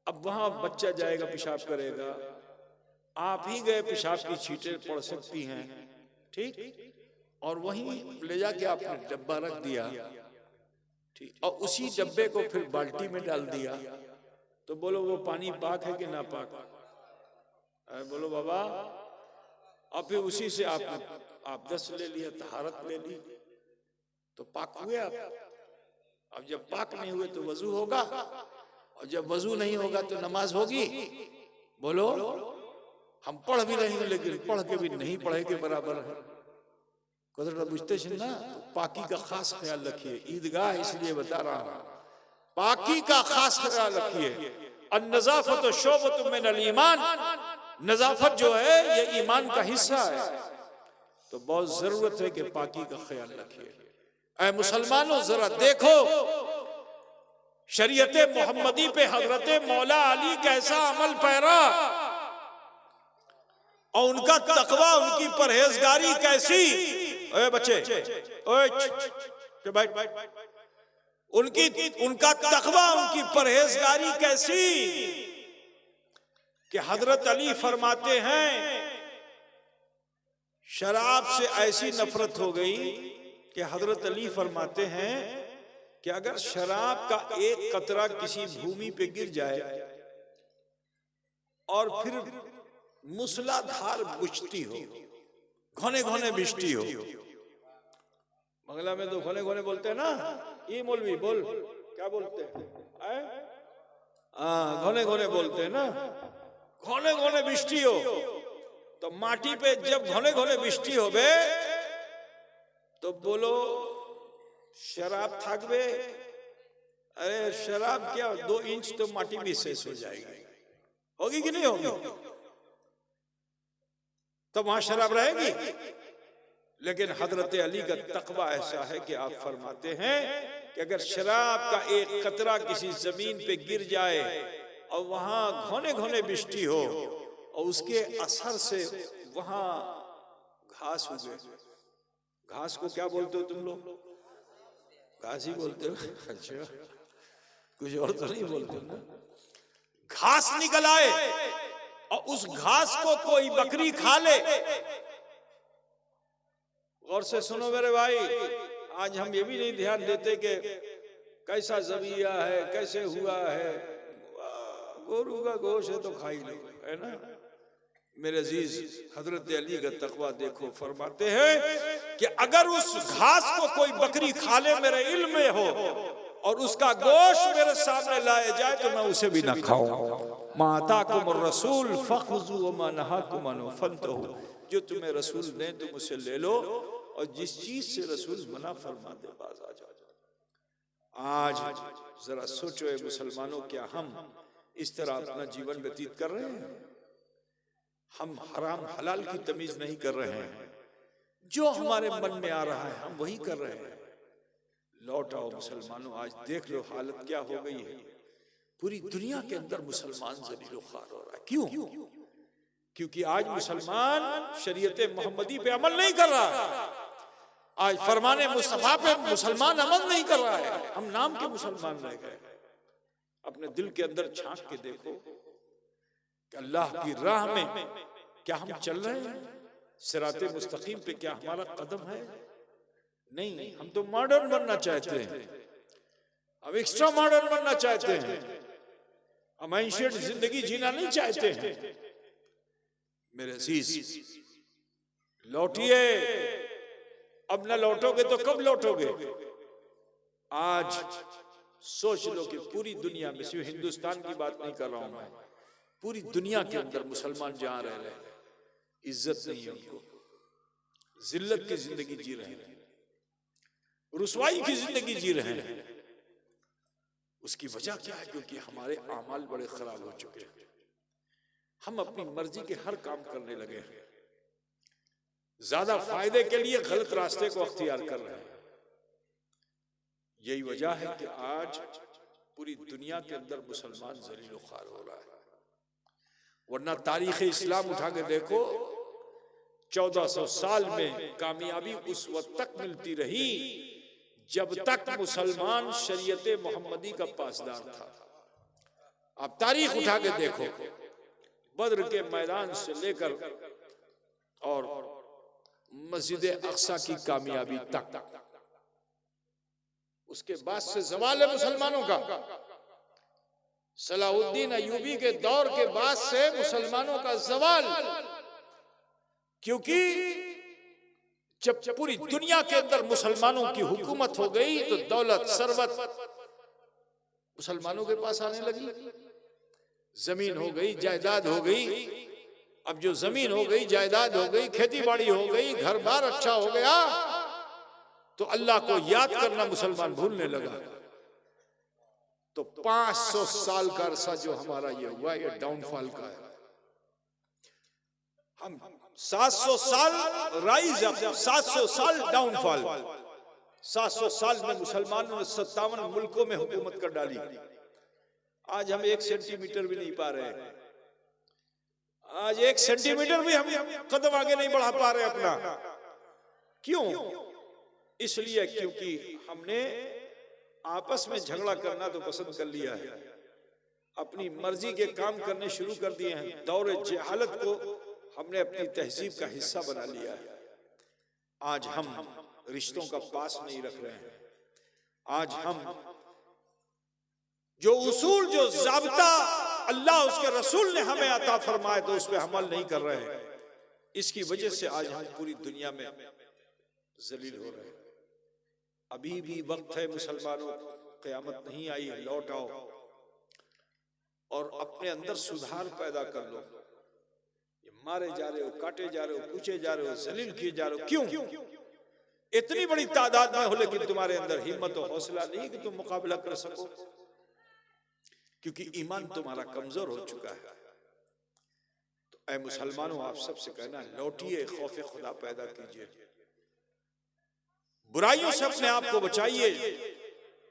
अब वहां बच्चा जाएगा, पेशाब करेगा, आप ही गए, पेशाब की छींटें पड़ सकती हैं, ठीक, और वहीं ले जाके आपने डब्बा रख दिया, ठीक, और उसी डब्बे को फिर बाल्टी में डाल दिया, तो बोलो वो पानी पाक है कि ना पाक? बोलो बाबा। और फिर उसी से आपने आबदस ले लिया, तहारत ले ली, तो पाक हुए आप। अब जब पाक नहीं हुए तो वजू होगा, और जब वजू नहीं होगा तो नमाज होगी? बोलो। हम पढ़ भी रहे हैं लेकिन पढ़ के भी नहीं पढ़े के बराबर है। कदर बुझते ना, तो पाकी का खास ख्याल रखिए। ईदगाह इसलिए बता रहा हूं, पाकी का खास ख्याल रखिए। अन्नज़ाफ़त शोबत मिनल ईमान, नजाफत जो है ये ईमान का हिस्सा है, तो बहुत जरूरत है कि पाकी का ख्याल रखिए। ऐ मुसलमानों, जरा देखो शरीयत मोहम्मदी पे हजरत मौला अली कैसा अमल पैरा, और उनका तकवा, उनकी परहेजगारी कैसी। ओए बच्चे, ओए बैठ, उनका तकवा, उनकी परहेजगारी कैसी कि हजरत अली फरमाते हैं, शराब से ऐसी नफरत हो गई कि हजरत अली फरमाते हैं कि अगर शराब का एक कतरा किसी भूमि पे गिर जाए और फिर मूसलाधार बुझती हो, घने घने बिजती हो, बंगला में तो घने घने बोलते हैं ना, ये मौलवी बोल, क्या बोलते हैं? घने घने बोलते हैं ना, घने घने बिजती हो, तो माटी पे जब घने घने बिष्टी होबे तो बोलो शराब थाकबे, अरे शराब क्या 2 इंच तो माटी भी शेष हो जाएगी, होगी कि नहीं होगी? तो वहां शराब रहेगी। लेकिन हजरत अली का तकवा ऐसा है कि आप फरमाते हैं कि अगर शराब का एक कतरा किसी जमीन पे गिर जाए और वहां घने घने बिष्टी हो और उसके असर से वहां घास उगे, घास को क्या बोलते हो तुम लोग? घास ही बोलते हो? अच्छा, कुछ और तो नहीं बोलते ना। घास निकल आए और उस घास को कोई बकरी खा ले, गौर से सुनो मेरे भाई, आज हम ये भी नहीं ध्यान देते कि कैसा जबिया है, कैसे हुआ है, गोरू का गोश्त है तो खा ही लो, है ना। मेरे अजीज, हजरत अली का तकवा देखो, फरमाते हैं कि अगर उस घास को कोई बकरी खा ले मेरे इल्म में हो और उसका गोश्त मेरे सामने लाया जाए तो मैं उसे भी ना खाऊं। माता कुम रसूल फखुजू व मा नहाकुम अनु फंतहू, जो तुम्हें रसूल ने तुम उसे ले लो और जिस चीज से रसूल मना फरमा दे बाज आ जाओ। आज जरा सोचो मुसलमानों, क्या हम इस तरह अपना जीवन व्यतीत कर रहे हैं? हम हराम हलाल की तमीज नहीं कर रहे हैं, जो हमारे मन में आ रहा है हम वही कर रहे हैं। लौट आओ मुसलमानों, आज देख लो हालत क्या हो गई है। पूरी दुनिया के अंदर मुसलमान जलीलो ख्वार हो रहा है। क्यों? क्योंकि आज मुसलमान शरीयत मोहम्मदी पे अमल नहीं कर रहा है। आज फरमाने मुस्तफा पे मुसलमान अमल नहीं कर रहा है। हम नाम के मुसलमान रह गए। अपने दिल के अंदर झांक के देखो कि अल्लाह की राह में क्या हम चल रहे हैं? सिराते मुस्तकीम पे क्या हमारा कदम है? नहीं, हम तो मॉडर्न बनना चाहते हैं, हम एक्स्ट्रा मॉडर्न बनना चाहते हैं, हम एंशिएंट जिंदगी जीना नहीं चाहते हैं। मेरे अजीज, लौटिए। अब न लौटोगे तो कब लौटोगे? आज सोच लो कि पूरी दुनिया में, सिर्फ हिंदुस्तान की बात नहीं कर रहा हूं मैं, पूरी दुनिया के अंदर मुसलमान जहां रह रहे हैं, इज्जत नहीं है उनको, जिल्लत की जिंदगी जी रहे हैं, रुसवाई की जिंदगी जी रहे हैं। उसकी वजह क्या है? क्योंकि हमारे आमाल बड़े खराब हो चुके हैं। हम अपनी मर्जी के हर काम करने लगे हैं, ज्यादा फायदे के लिए गलत रास्ते को अख्तियार कर रहे हैं। यही वजह है कि आज पूरी दुनिया के अंदर मुसलमान जलील ख्वार हो रहा है। वरना तारीख इस्लाम उठा के देखो, 1400 साल में कामयाबी उस वक्त तक मिलती रही जब तक मुसलमान शरीयत मोहम्मदी का पासदार था। आप तारीख उठा के देखो, बद्र के मैदान से लेकर और मस्जिद अक्सा की कामयाबी तक, उसके बाद से ज़वाल है मुसलमानों का। सलाहुद्दीन अय्यूबी के दौर के बाद से मुसलमानों का ज़वाल, क्योंकि जब पूरी दुनिया के अंदर मुसलमानों की हुकूमत हो गई तो दौलत सरवत मुसलमानों के पास आने लगी। जमीन हो गई, जायदाद हो गई। अब जो जमीन हो गई, जायदाद हो गई, खेती बाड़ी हो गई, घर बार अच्छा हो गया, तो अल्लाह को याद करना मुसलमान भूलने लगा। तो 500 साल का अरसा जो हमारा ये हुआ, ये डाउनफॉल का है। हम 700 साल राइज अप, 700 साल डाउनफॉल। 700 साल में मुसलमानों ने 57 मुल्कों में हुकूमत कर डाली। आज हम 1 सेंटीमीटर भी नहीं पा रहे हैं। आज 1 सेंटीमीटर भी हम कदम आगे नहीं बढ़ा पा रहे अपना। क्यों? इसलिए क्योंकि हमने आपस में झगड़ा करना तो पसंद कर लिया है, अपनी मर्जी के काम करने शुरू कर दिए हैं। दौरे जहालत को हमने अपनी तहजीब का हिस्सा बना लिया है। आज हम रिश्तों का पास नहीं रख रहे हैं। आज हम जो उसूल, जो ज़ाब्ता अल्लाह उसके रसूल ने हमें अता फरमाए तो उस पर अमल नहीं कर रहे हैं। इसकी वजह से आज हम पूरी दुनिया में जलील हो रहे हैं। अभी भी वक्त है मुसलमानों, क़यामत नहीं आई है। लौट आओ और अपने अंदर सुधार पैदा कर लो। ये मारे जा रहे हो, काटे जा रहे हो, पूछे जा रहे हो, जलील किए जा रहे हो, क्यों? इतनी बड़ी तादाद में हो, लेकिन तुम्हारे अंदर हिम्मत और हौसला नहीं कि तुम मुकाबला कर सको, क्योंकि ईमान तुम्हारा कमजोर हो चुका है। तो ऐ मुसलमानों, आप सबसे कहना, लौटिए, खौफ खुदा पैदा कीजिए, बुराइयों से अपने आप को बचाइए,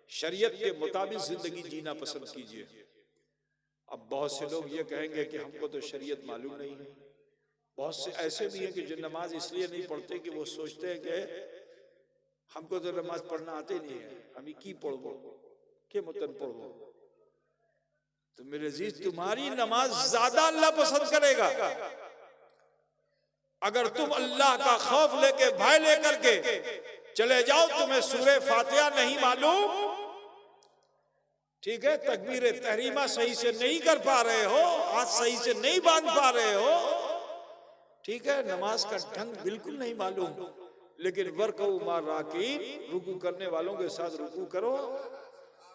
शरीयत के मुताबिक जिंदगी जीना पसंद कीजिए। अब बहुत से लोग ये कहेंगे कि हमको तो शरीयत मालूम नहीं है। बहुत से ऐसे भी हैं कि जो नमाज इसलिए नहीं पढ़ते कि वो सोचते हैं कि हमको तो नमाज पढ़ना आते नहीं है, हम की पढ़ो के मतन पढ़ो। तो मेरे अजीज, तुम्हारी नमाज ज्यादा अल्लाह पसंद करेगा अगर तुम अल्लाह का खौफ लेके, भय लेकर के चले जाओ। तुम्हें सूरे फातिहा नहीं मालूम, ठीक है, तकबीर तहरीमा सही से नहीं कर पा रहे हो, हाथ सही से नहीं बांध पा रहे हो, ठीक है, नमाज का ढंग बिल्कुल नहीं मालूम, लेकिन वर्कऊ मा राकीन, रुकू करने वालों के साथ रुकू करो,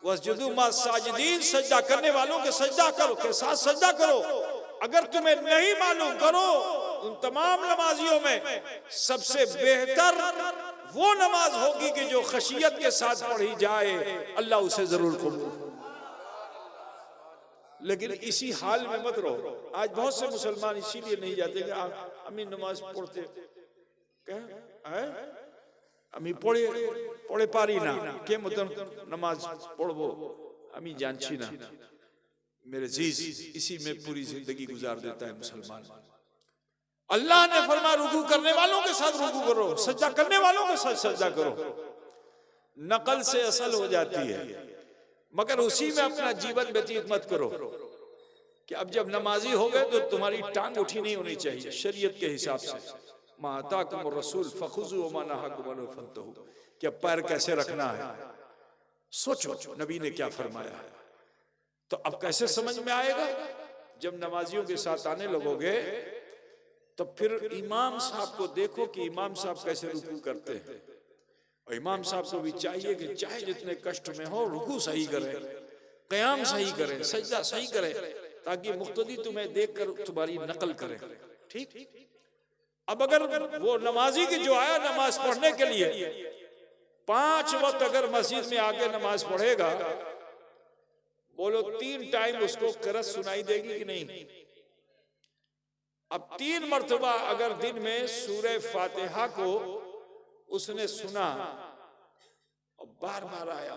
वस्जुदू मा साजिदीन, सजदा करने वालों के सजदा करो के साथ सजदा करो। अगर तुम्हें नहीं मालूम, करो। उन तमाम नमाजियों में सबसे बेहतर वो नमाज होगी कि जो खशियत के साथ पढ़ी जाए, अल्लाह उसे जरूर कबूल। लेकिन इसी हाल में मत रहो। आज बहुत से मुसलमान इसीलिए नहीं जाते कि अमी नमाज पढ़ते अमी पढ़े पारी ना के मतलब नमाज पढ़बो अमी जानची ना। मेरे जीज, इसी में पूरी जिंदगी गुजार देता है मुसलमान। अल्लाह ने फरमा, रुकू करने वालों के साथ रुकू करो, सजदा करने वालों के साथ सजदा करो। नकल से असल हो जाती है, मगर उसी में अपना जीवन व्यतीत मत करो कि अब जब नमाजी हो गए तो तुम्हारी टांग उठी नहीं होनी चाहिए शरीयत के हिसाब से। माताकुम रसूल फखुजू व मा नहाकुम अन्हु फंतहू, कि अब पैर कैसे रखना है सोचो, नबी ने क्या फरमाया है। तो अब कैसे समझ में आएगा? जब नमाजियों के साथ आने लगोगे तो फिर इमाम साहब को देखो कि इमाम साहब कैसे रुकू करते हैं। और इमाम साहब को भी चाहिए कि चाहे जितने कष्ट में हो, रुकू सही करें, क़याम सही करें, सजदा सही करें, ताकि मुक्तदी तुम्हें देखकर तुम्हारी नकल करें। ठीक। अब अगर वो नमाजी की जो आया नमाज पढ़ने के लिए 5 वक्त अगर मस्जिद में आके नमाज पढ़ेगा, बोलो 3 टाइम उसको क़िरात सुनाई देगी कि नहीं? अब 3 मर्तबा अगर दिन में सूरह फातिहा को उसने सुना और बार बार आया,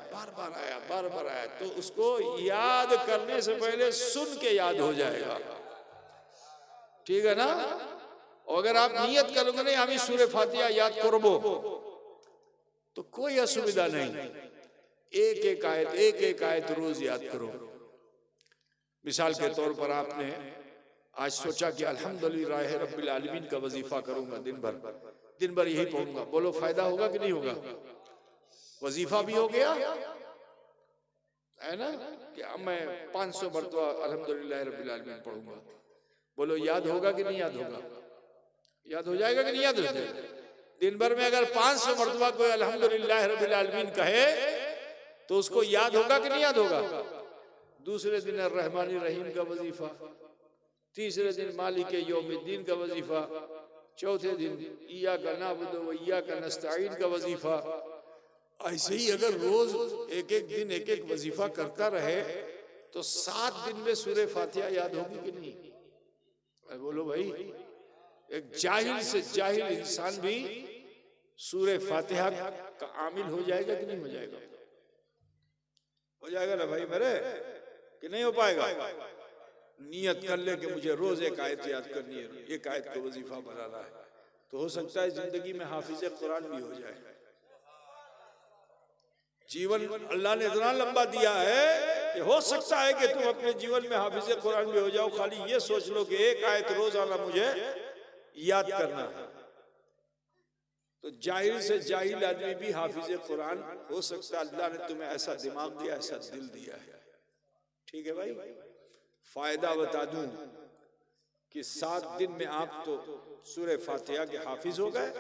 तो उसको याद करने से पहले सुन के याद हो जाएगा। ठीक है ना? और अगर आप नियत करोगे नहीं हम सूरह फातिहा याद करबो, तो कोई असुविधा नहीं, एक आयत रोज याद करो। मिसाल के तौर पर आपने आज सोचा कि अल्हम्दुलिल्लाह रब्बिल आलमीन का वजीफा करूंगा, दिन भर यही पढ़ूंगा, बोलो फायदा होगा कि नहीं होगा? वजीफा भी हो गया है ना, कि अब मैं 500 मरतबा अल्हम्दुलिल्लाह रब्बिल आलमीन पढ़ूंगा, बोलो याद होगा कि नहीं याद होगा? याद हो जाएगा कि नहीं याद हो जाएगा? दिन भर में अगर 500 मरतबा कोई अल्हम्दुलिल्लाह रब्बिल आलमीन कहे तो उसको याद होगा कि नहीं याद होगा? दूसरे दिन रहमानी रहीम का वजीफा, तीसरे दिन मालिक यौमिद्दीन का वजीफा, चौथे दिन इय्याका नअबुदु व इय्याका नस्तईन का वजीफा। ऐसे ही अगर रोज एक दिन एक वजीफा करता रहे तो 7 दिन में सूरह फातिहा याद होगी कि नहीं? बोलो भाई, एक जाहिल से जाहिल इंसान भी सूरह फातिहा का आमिल हो जाएगा कि नहीं हो जाएगा? हो जाएगा ना भाई मेरे, कि नहीं हो पाएगा? नियत कर ले कि मुझे रोज एक आयत याद करनी है, एक आयत का वजीफा बनाना है, तो हो सकता है जिंदगी में हाफिज कुरान भी हो जाए। जीवन अल्लाह ने इतना लंबा दिया है कि हो सकता है कि तुम अपने जीवन में हाफिज कुरान भी हो जाओ। खाली ये सोच लो कि एक आयत रोजाना मुझे याद करना है। तो जाहिल से जाहिल आदमी भी हाफिज कुरान हो सकता है। अल्लाह ने तुम्हें ऐसा दिमाग दिया, ऐसा दिल दिया है। ठीक है भाई, फायदा बता दूं कि 7 दिन में आप तो सूरह फातिहा के हाफिज हो गए।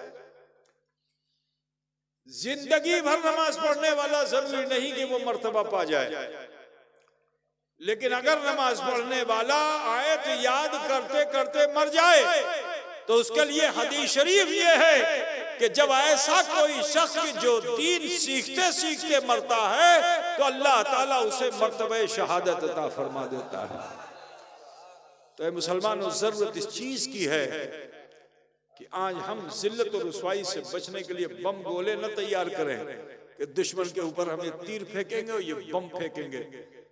जिंदगी भर नमाज पढ़ने वाला जरूरी नहीं कि वो मर्तबा पा जाए। लेकिन अगर नमाज पढ़ने वाला आयत याद करते करते मर जाए तो उसके लिए हदीस शरीफ ये है कि जब ऐसा कोई शख्स जो दीन सीखते सीखते मरता है तो अल्लाह ताला उसे मर्तबे शहादत अता फरमा देता है। तो मुसलमानों, जरूरत इस चीज की है कि आज हम जिल्लत और रुसवाई से बचने के लिए बम गोले न तैयार करें कि दुश्मन के ऊपर हमें तीर फेंकेंगे और ये बम फेंकेंगे।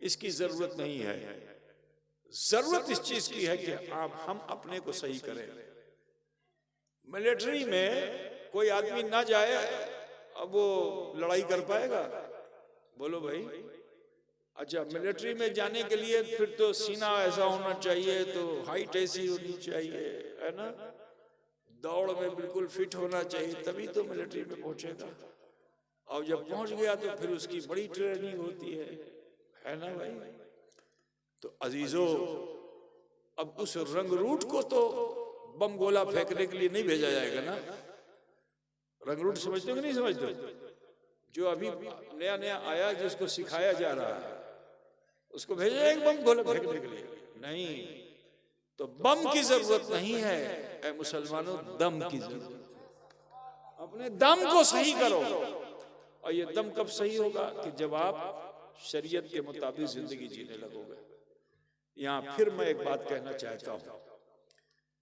इसकी जरूरत नहीं है। जरूरत इस चीज की है कि हम अपने को सही करें। मिलिट्री में कोई आदमी ना जाए, अब वो लड़ाई कर पाएगा? बोलो भाई। अच्छा, मिलिट्री में जाने के लिए फिर तो सीना ऐसा होना चाहिए, तो हाइट ऐसी होनी चाहिए, है ना, दौड़ में बिल्कुल फिट होना चाहिए, तभी तो मिलिट्री में पहुंचेगा। और जब पहुंच गया तो फिर उसकी बड़ी ट्रेनिंग होती है ना भाई। तो अजीजों, अब उस रंगरूट को तो बम गोला फेंकने के लिए नहीं भेजा जाएगा ना। रंगरूट समझते हो कि नहीं समझते? जो अभी नया नया आया, जिसको सिखाया जा रहा है, उसको भेजा जाएगा बम गोला फेंकने के लिए? नहीं। तो बम की जरूरत नहीं है ऐ मुसलमानों, दम की जरूरत। अपने दम को सही करो। और ये दम कब सही होगा? कि जब आप शरीयत के मुताबिक जिंदगी जीने लगोगे। यहां फिर मैं एक बात कहना चाहता हूं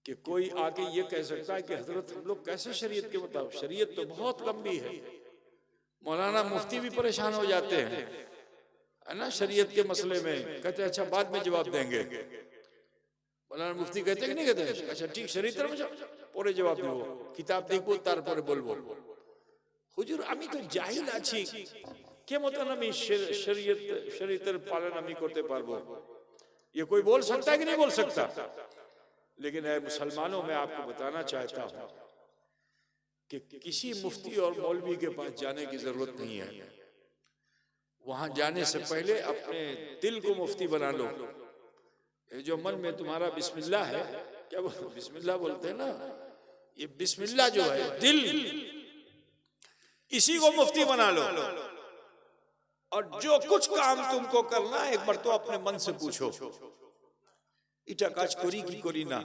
कि कोई आके ये कह सकता है कि हजरत हम लोग कैसे शरीयत के मुताबिक? शरीयत तो बहुत लंबी है। मौलाना मुफ्ती भी परेशान हो जाते हैं, है ना, शरीयत के मसले में। कहते हैं अच्छा बाद में जवाब देंगे। मौलाना मुफ्ती कहते कि नहीं कहते? अच्छा ठीक, शरीयत में পরে জবাব দিব, কিতাব দেখবো তারপরে বলবো। হুজুর আমি তো জাহিল আছি, কে মতন আমি শরীয়তের পালন আমি করতে পারবো? ये कोई बोल सकता है कि नहीं बोल सकता? लेकिन ऐ मुसलमानों, मैं आपको बताना चाहता हूं कि किसी मुफ्ती और मौलवी के पास जाने की जरूरत नहीं है। वहां जाने से पहले अपने दिल को मुफ्ती बना लो। ये जो मन में तुम्हारा बिस्मिल्लाह है, क्या बोलते, बिस्मिल्लाह बोलते हैं ना, ये बिस्मिल्लाह जो है दिल, इसी को मुफ्ती बना लो। और जो कुछ काम तुमको करना है, एक बार तो अपने मन से पूछो, इटा काज करी की करी ना।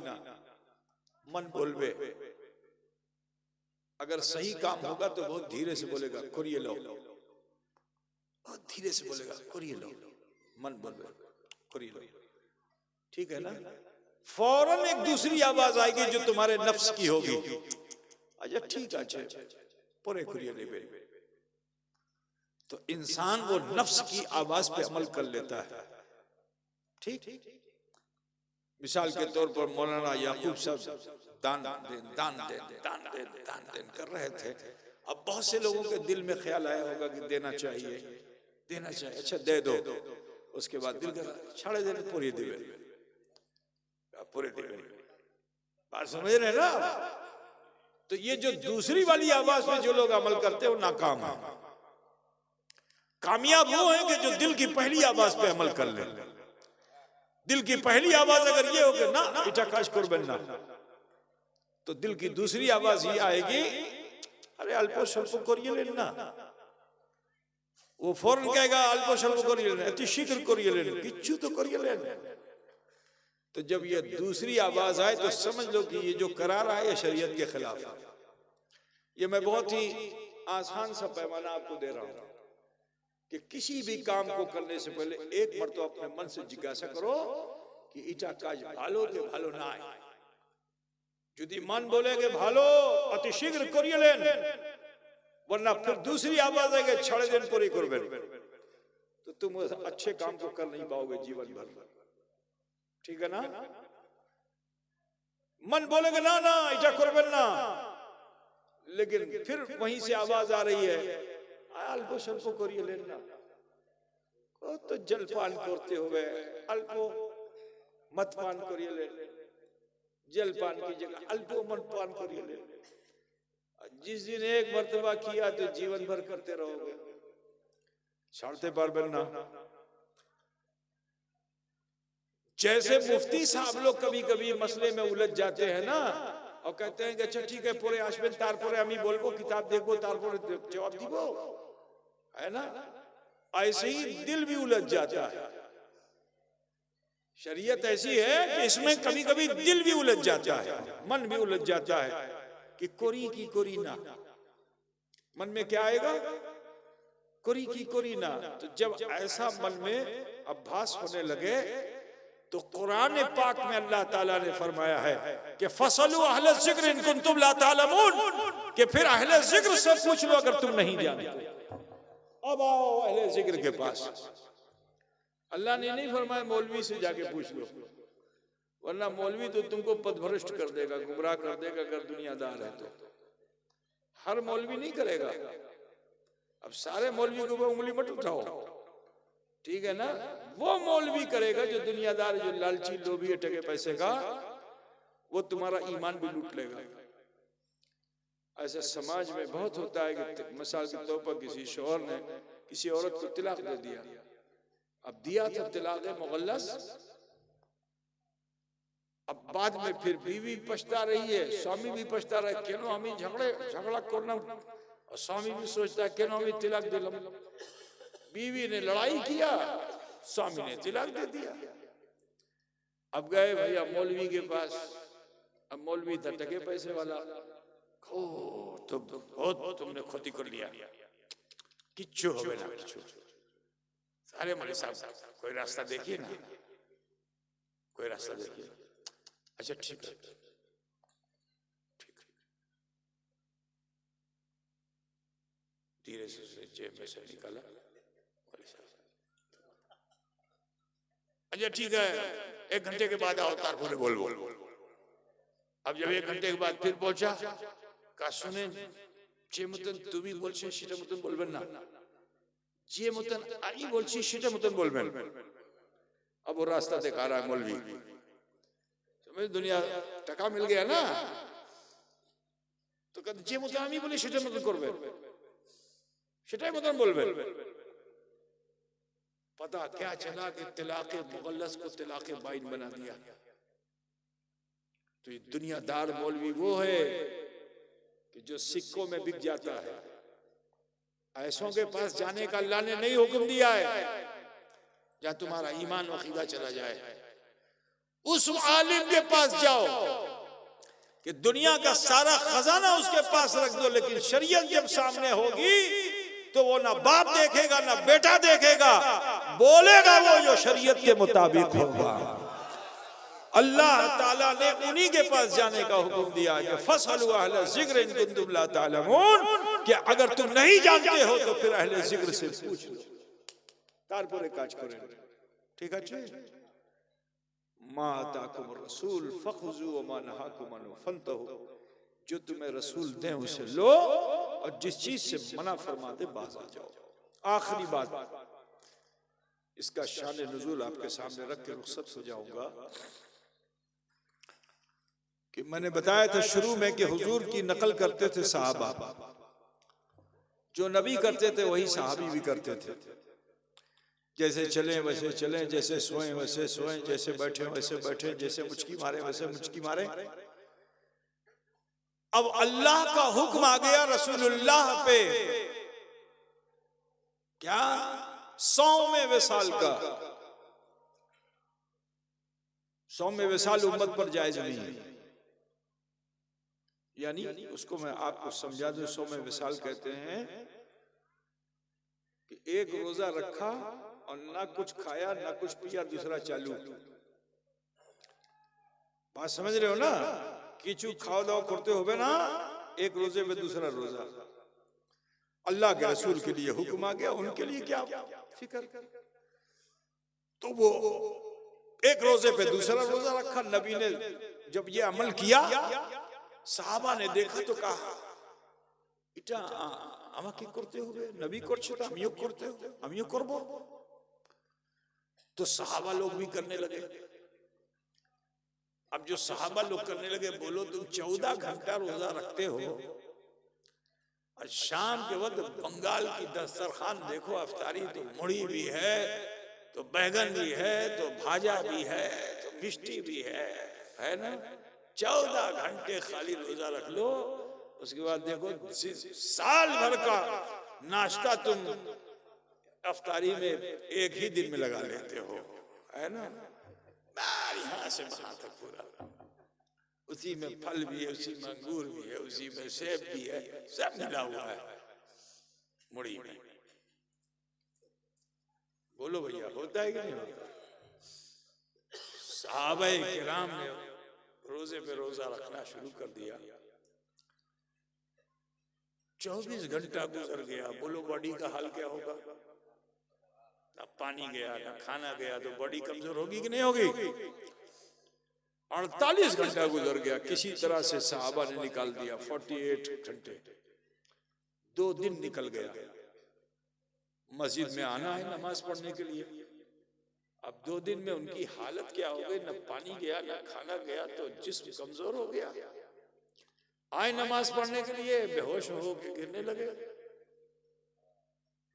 मन बोलबे, अगर सही काम होगा तो बहुत धीरे से बोलेगा करिए लो, बहुत धीरे से बोलेगा करिए लो। मन बोलबे करिए लो, ठीक है ना? फौरन एक दूसरी आवाज आएगी जो तुम्हारे नफ्स की होगी, अच्छा ठीक है परे करिए लेबे। तो इंसान वो नफ्स की आवाज पे अमल कर लेता है। ठीक, मिसाल के तौर पर मौलाना याकूब साहब दान देन कर रहे थे। अब बहुत से लोगों के दिल में ख्याल आया होगा कि देना चाहिए, अच्छा दे दो। उसके बाद दिल का छाड़े देने पूरी दिवे, बात समझ रहे ना? तो ये जो दूसरी वाली आवाज में जो लोग अमल करते हैं वो नाकाम है। कामयाब वो है कि जो दिल की पहली आवाज पे अमल कर ले। दिल की पहली आवाज अगर ये हो कि ना इटा काश करबेन ना, तो दिल की दूसरी आवाज ये आएगी, अरे अल्पो स्वल्प करिए लेन ना। वो फौरन कहेगा अल्पो स्वल्प करिए लेन, अति शीघ्र करिए लेन, किच्छु तो करिए लेन। तो जब ये दूसरी आवाज आए तो समझ लो कि ये जो करा रहा है ये शरीयत के खिलाफ है। ये मैं बहुत ही आसान सा पैमाना आपको दे रहा हूं कि किसी भी काम को करने से पहले एक मर्तबा अपने मन से जिज्ञासा करो कि इटा काज भालो के भालो ना आए। यदि मन बोलेगे भालो अति शीघ्र करिए लेन, वरना फिर दूसरी आवाज आएगी छड़े दिन पूरी करबे, तो तुम अच्छे काम को कर नहीं पाओगे जीवन भर। ठीक है ना? मन बोलेगा ना ना इटा करबे ना, लेकिन फिर वहीं से आवाज आ रही है अल्पो स्वल्प करिए लेन ना, तो जलपान करते हुए अल्पो मत पान करिए लेन, जलपान की जगह अल्पो मत पान करिए लेन। जिस दिन एक मर्तबा किया तो जीवन भर करते रहोगे, छाड़ते पारबेन ना। जैसे मुफ्ती साहब लोग कभी कभी मसले में उलझ जाते हैं ना, और कहते हैं कि अच्छा ठीक है परे आसबेन तारपरे आमी बोलबो, किताब देखबो, तारपरे जवाब दीबो, है ना? ऐसे ही दिल भी उलझ जाता है। शरीयत ऐसी है कि इसमें कभी कभी दिल भी उलझ जाता है, मन भी उलझ जाता है कि कोरी की कोरी ना, मन में क्या आएगा, कोरी की कोरी ना। तो जब ऐसा मन में अभ्यास होने लगे तो कुरान पाक में अल्लाह ताला ने फरमाया है कि फसलु अहले ज़िक्र इन कुंतुम ला तालमून, कि फिर अहले ज़िक्र से पूछ लो अगर तुम नहीं जानते। अब आओ अहले ज़िक्र के पास। अल्लाह ने नहीं फरमाया मौलवी से जाके पूछ लो, वरना मौलवी तो तुमको पदभ्रष्ट कर देगा, गुमराह कर देगा अगर दुनियादार है तो। हर मौलवी नहीं करेगा। अब सारे मौलवी को उंगली मत उठाओ, ठीक है ना। वो मौलवी करेगा जो दुनियादार, जो लालची लोभी है टके पैसे का, वो तुम्हारा ईमान भी लूट लेगा। ऐसा समाज में बहुत होता है कि मिसाल के तौर पर किसी शौहर ने किसी औरत को तिलाक दे दिया। अब दिया था तिलाक मुगल्लस, अब बाद में फिर बीवी पछता रही है, स्वामी भी पछता रहा है, क्यों हमें झगड़ा करना, और स्वामी भी सोचता है क्यों हमें तिलाक दिलम। बीवी ने लड़ाई किया, स्वामी ने तिलाक दे दिया। अब गए भैया मौलवी के पास। अब मौलवी था टके पैसे वाला, ओ तो बहुत तुमने खोती कर लिया, किच्छु हो ना किच्छु। अरे मौलवी साहब कोई रास्ता देखिए ना, कोई रास्ता देखिए। अच्छा ठीक है, ठीक है। धीरे से उसने जेब में से निकाला, अच्छा ठीक है 1 घंटे के बाद आओ तारपुरे बोल। अब जब 1 घंटे के बाद फिर पहुंचा, कहा सुने जे मतन তুমি বলছিস সেটা মতন বলবেন না, যে মতন আমি বলছি সেটা মতন বলবেন। अब वो रास्ता दिखा रहा है मौलवी, समझ दुनिया टका मिल गया ना, तो कहते যে মতন আমি বলি সেটা মতন করবেন, সেটাই মতন বলবেন। पता क्या चला कि तिलाक़े मुग़ल्लस को तिलाक़े बाइन बना दिया। तो ये दुनियादार मौलवी वो है कि जो सिक्कों में बिक जाता है। ऐसों के पास जाने का अल्लाह ने नहीं हुक्म दिया है जहां तुम्हारा ईमान व अक़ीदा चला जाए। उस आलिम के पास जाओ कि दुनिया का सारा खजाना उसके पास रख दो, लेकिन शरीयत जब सामने होगी तो वो ना बाप देखेगा ना बेटा देखेगा, बोलेगा वो जो शरीयत के मुताबिक होगा। अल्लाह ताला ने उन्हीं के पास जाने का हुक्म दिया है, फसलु अहले ज़िक्र इन कुंतुम ला तालमून, कि अगर तुम नहीं जानते हो तो फिर अहले ज़िक्र से पूछ लो। तारपुरे काज करें, ठीक है। मा आताकुम रसूल फखुज़ू व मा नहाकुम अन्हु फंतहू, जो तुम्हें रसूल दें उसे लो, और जिस चीज से मना फरमाते बाज आ जाओ। आखिरी बात, इसका शान नुज़ूल आपके सामने रख के रुखसत हो जाऊंगा कि मैंने बताया था शुरू में कि हुजूर की नकल करते थे सहाबा, जो नबी करते थे वही सहाबी भी करते थे। जैसे चलें वैसे चलें, जैसे सोएं वैसे सोएं, जैसे बैठे वैसे बैठे, जैसे मुचकी मारे वैसे मुचकी मारे। अब अल्लाह का हुक्म आ गया रसूलुल्लाह पे, क्या 100वें विसाल का। 100वें विसाल उम्मत पर जायज नहीं है, यानी उसको मैं आपको समझा दूं। 100वें विसाल कहते हैं कि एक रोजा रखा और ना कुछ खाया ना कुछ पिया, दूसरा चालू। बात समझ रहे हो ना? किचु खाओ दाओ करते हो ना, एक रोजे में दूसरा रोजा। अल्लाह के रसूल के लिए हुक्म आ गया, उनके लिए क्या फिक्र। तो वो एक रोजे पे दूसरा रोजा रखा। नबी ने जब ये अमल किया, साहबा ने देखा तो कहा इटा আমাকে করতে হবে, নবী করছে তো আমিও করতে হবে, আমিও করব। तो सहाबा लोग भी करने लगे। अब जो सहाबा लोग करने लगे, बोलो तुम 14 घंटा रोजा रखते हो और शाम के वक्त बंगाल की दस्तरखान देखो, अफ्तारी तो मुड़ी भी है, तो बैगन भी है, तो भाजा भी है, तो मिष्टी भी है ना। 14 घंटे खाली रोजा रख लो, उसके बाद देखो साल भर का नाश्ता तुम अफ्तारी में एक ही दिन में लगा लेते हो, है ना। यहाँ से वहां तक पूरा, उसी में फल भी है, उसी में अंगूर भी है, उसी में सेब भी है, सब मिला हुआ है मुड़ी में। बोलो भैया, होता है कि नहीं होता? सहाबाए किराम ने रोजे पे रोजा रखना शुरू कर दिया। 24 घंटा गुजर गया, बोलो बॉडी का हाल क्या होगा? ना पानी गया, ना खाना गया, तो बॉडी कमजोर होगी कि नहीं होगी? 48 घंटा गुजर गया, किसी तरह से सहाबा ने निकाल दिया 48 घंटे, 2 दिन निकल गया। मस्जिद में आना है नमाज पढ़ने के लिए। अब 2 दिन में उनकी हालत क्या हो गई? न पानी गया, न खाना गया, तो जिस्म कमजोर हो गया। आए नमाज पढ़ने के लिए, बेहोश हो के गिरने लगे।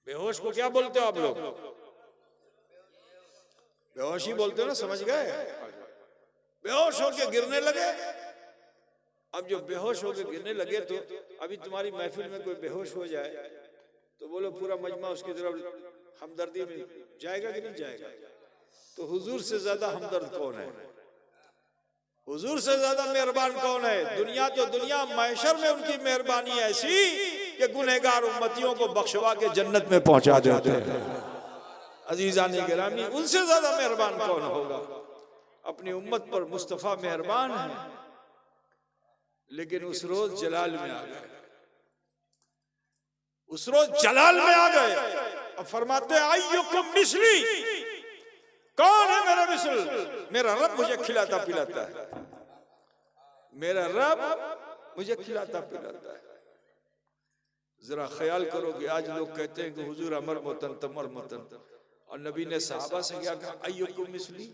बेहोश को क्या बोलते हो आप लोग? बेहोश ही बोलते हो ना, समझ गए? बेहोश होके गिरने लगे। अब जो बेहोश होके गिरने लगे, तो अभी तुम्हारी महफिल में कोई बेहोश हो जाए तो बोलो पूरा मजमा उसकी तरफ हमदर्दी में जाएगा कि नहीं जाएगा? तो हुजूर से ज्यादा हमदर्द कौन है? हुजूर से ज्यादा मेहरबान कौन है? दुनिया तो दुनिया, महशर में उनकी मेहरबानी ऐसी कि गुनहगार उम्मतियों को बख्शवा के जन्नत में पहुंचा देते हैं। अजीजानी गिरामी, उनसे ज्यादा मेहरबान कौन होगा? अपनी उम्मत पर मुस्तफा मेहरबान है, लेकिन उस रोज जलाल में आ गए। उस रोज जलाल में आ गए। अब फरमाते अय्युकुम मिस्ली, कौन है मेरा मिसल? मेरा रब मुझे खिलाता पिलाता है, मेरा रब मुझे खिलाता पिलाता है। जरा ख्याल करो कि आज लोग कहते हैं कि हुजूर अमर मोतन तमर मोतन, और नबी ने सहाबा से क्या कहा? अय्युकुम मिस्ली,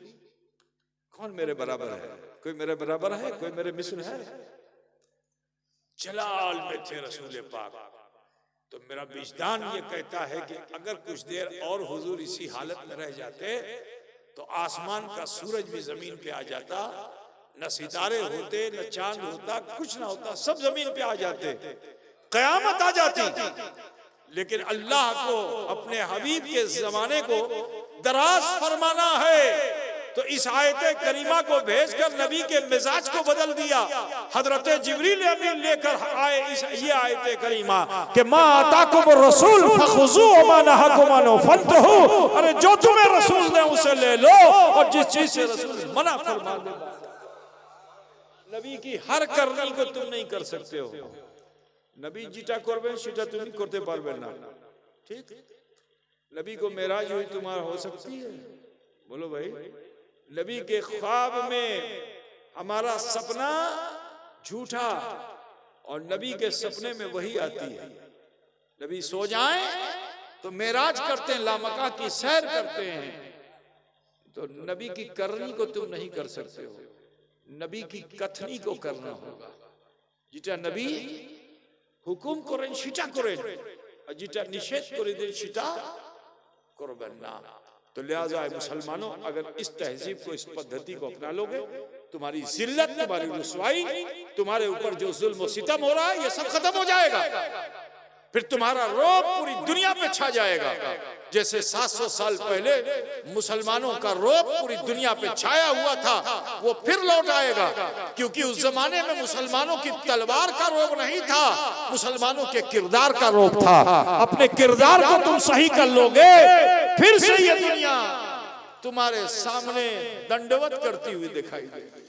कौन मेरे बराबर है? कोई मेरे बराबर है? कोई मेरे मिसल है? जलाल में थे रसूल पाक। तो मेरा विजदान ये कहता है कि अगर कुछ देर और हुजूर इसी हालत में रह जाते तो आसमान का सूरज भी जमीन पे आ जाता, न सितारे होते, न चांद होता, कुछ ना होता, सब जमीन पे आ जाते, कयामत आ जाती। लेकिन अल्लाह को अपने हबीब के जमाने को दराज फरमाना है, तो इस आयत करीमा को भेजकर नबी के मिजाज को बदल दिया। हजरत जिब्रील अमीन लेकर आए ये आयत करीमा कि मा आताकुम रसूल फखुजू व मा नहाकुम अन्हु फंतहू। अरे जो तुम्हें रसूल ने उसे ले लो, और जिस चीज से रसूल मना फरमा दे। नबी की हर करनी को तुम नहीं कर सकते हो। नबी जीटा करबें सेटा तुम करते पारबे ना, ठीक? नबी को मेराज हुई तुम्हारा हो सकती है? बोलो भाई। नबी के ख्वाब में हमारा सपना झूठा, और नबी के सपने में वही आती है। नबी सो जाएं तो मेराज करते हैं, लामका की सैर करते हैं। तो नबी की करनी को तुम नहीं कर सकते हो, नबी की कथनी को करना होगा। जिटा नबी हुकुम करें सेटा करें, और जिटा निषेध करे दें सेटा करबेन ना। तो लिहाजा मुसलमानों, अगर इस तहजीब को, इस पद्धति को अपना लोगे, तुम्हारी जिल्लत, तुम्हारी रुसवाई, तुम्हारे ऊपर जो जुल्म और सितम हो रहा है, ये सब खत्म हो जाएगा। फिर तुम्हारा रोब पूरी दुनिया पे छा जाएगा। जैसे 700 साल पहले मुसलमानों का रोब पूरी दुनिया पे छाया हुआ था, वो फिर लौट आएगा। क्योंकि उस जमाने में मुसलमानों की तलवार का रोब नहीं था, मुसलमानों के किरदार का रोब था। अपने किरदार को तुम सही कर लोगे, फिर से ये दुनिया तुम्हारे सामने दंडवत करती हुई दिखाई देगी,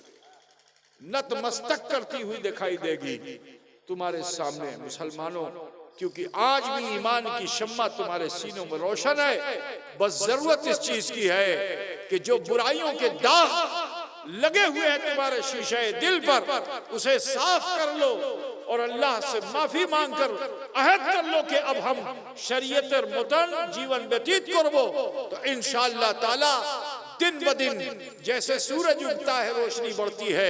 नतमस्तक करती हुई दिखाई देगी तुम्हारे सामने मुसलमानों। क्योंकि आज भी ईमान की शम्मा तुम्हारे सीनों में रोशन है। बस जरूरत इस चीज की है कि जो बुराइयों के दाग लगे हुए हैं तुम्हारे शीशे दिल पर, उसे साफ कर लो और अल्लाह से माफी मांगकर अहद कर लो कि अब हम शरीयत मुतन जीवन व्यतीत करबो। तो इंशाअल्लाह ताला दिन ब दिन जैसे सूरज उगता है, रोशनी बढ़ती है,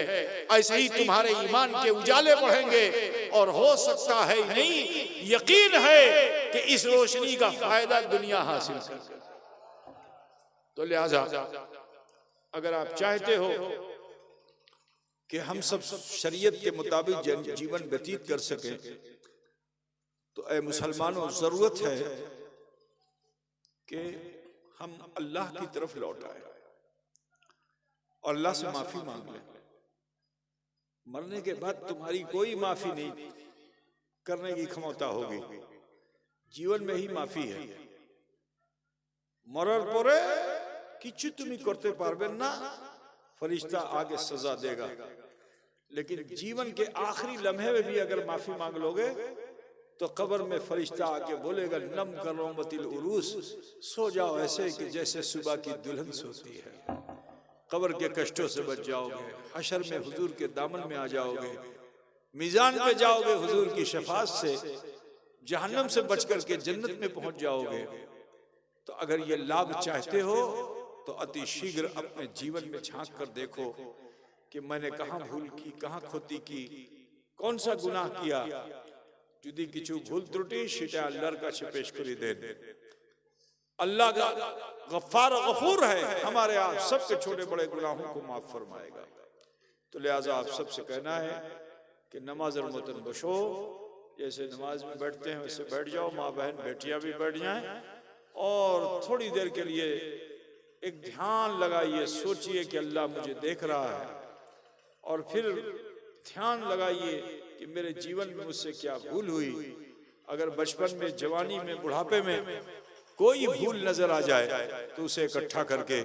ऐसे ही तुम्हारे ईमान के उजाले बढ़ेंगे। और हो सकता है ही नहीं, यकीन है कि इस रोशनी का फायदा दुनिया हासिल करे। तो लिहाजा अगर आप चाहते हो कि हम सब शरीयत के मुताबिक जीवन व्यतीत कर सकें, तो ऐ मुसलमानों, जरूरत है कि हम अल्लाह की तरफ लौट आए। और अल्लाह से माफी मांग लें। मरने के बाद तुम्हारी कोई माफी नहीं करने की क्षमता होगी, जीवन में ही माफी है। मरार परे किच्छु तुमी करते पारबेन ना, फरिश्ता आगे सजा देगा। लेकिन जीवन के आखिरी लम्हे में भी अगर माफी मांग लोगे तो कब्र में फरिश्ता आके बोलेगा नम करो मतिल उरूस, सो जाओ ऐसे कि जैसे सुबह की दुल्हन सोती है। कब्र के कष्टों से बच जाओगे, हशर में हुजूर के दामन में आ जाओगे, मीजान पे जाओगे हुजूर की शफात से, जहन्नम से बच करके जन्नत में पहुंच जाओगे। तो अगर ये लाभ चाहते हो तो अति शीघ्र अपने जीवन में झांक कर देखो कि मैंने कहाँ भूल की, कहाँ खोती की, कौन सा गुनाह किया। जुदी किचू भूल त्रुटि शिटा अल्लाह का पेश करी दे। अल्लाह का गफ्फार गफूर है, हमारे आप सबके छोटे बड़े गुनाहों को माफ फरमाएगा। तो लिहाजा आप सबसे कहना है कि नमाज मतन बशो, जैसे नमाज में बैठते हैं वैसे बैठ जाओ, माँ बहन बेटियां भी बैठ जाएं और थोड़ी देर के लिए एक ध्यान लगाइए, सोचिए कि अल्लाह मुझे देख रहा है, और फिर ध्यान लगाइए कि मेरे जीवन में मुझसे क्या भूल हुई। अगर बचपन में, जवानी में, बुढ़ापे में कोई भूल नजर आ जाए तो उसे इकट्ठा करके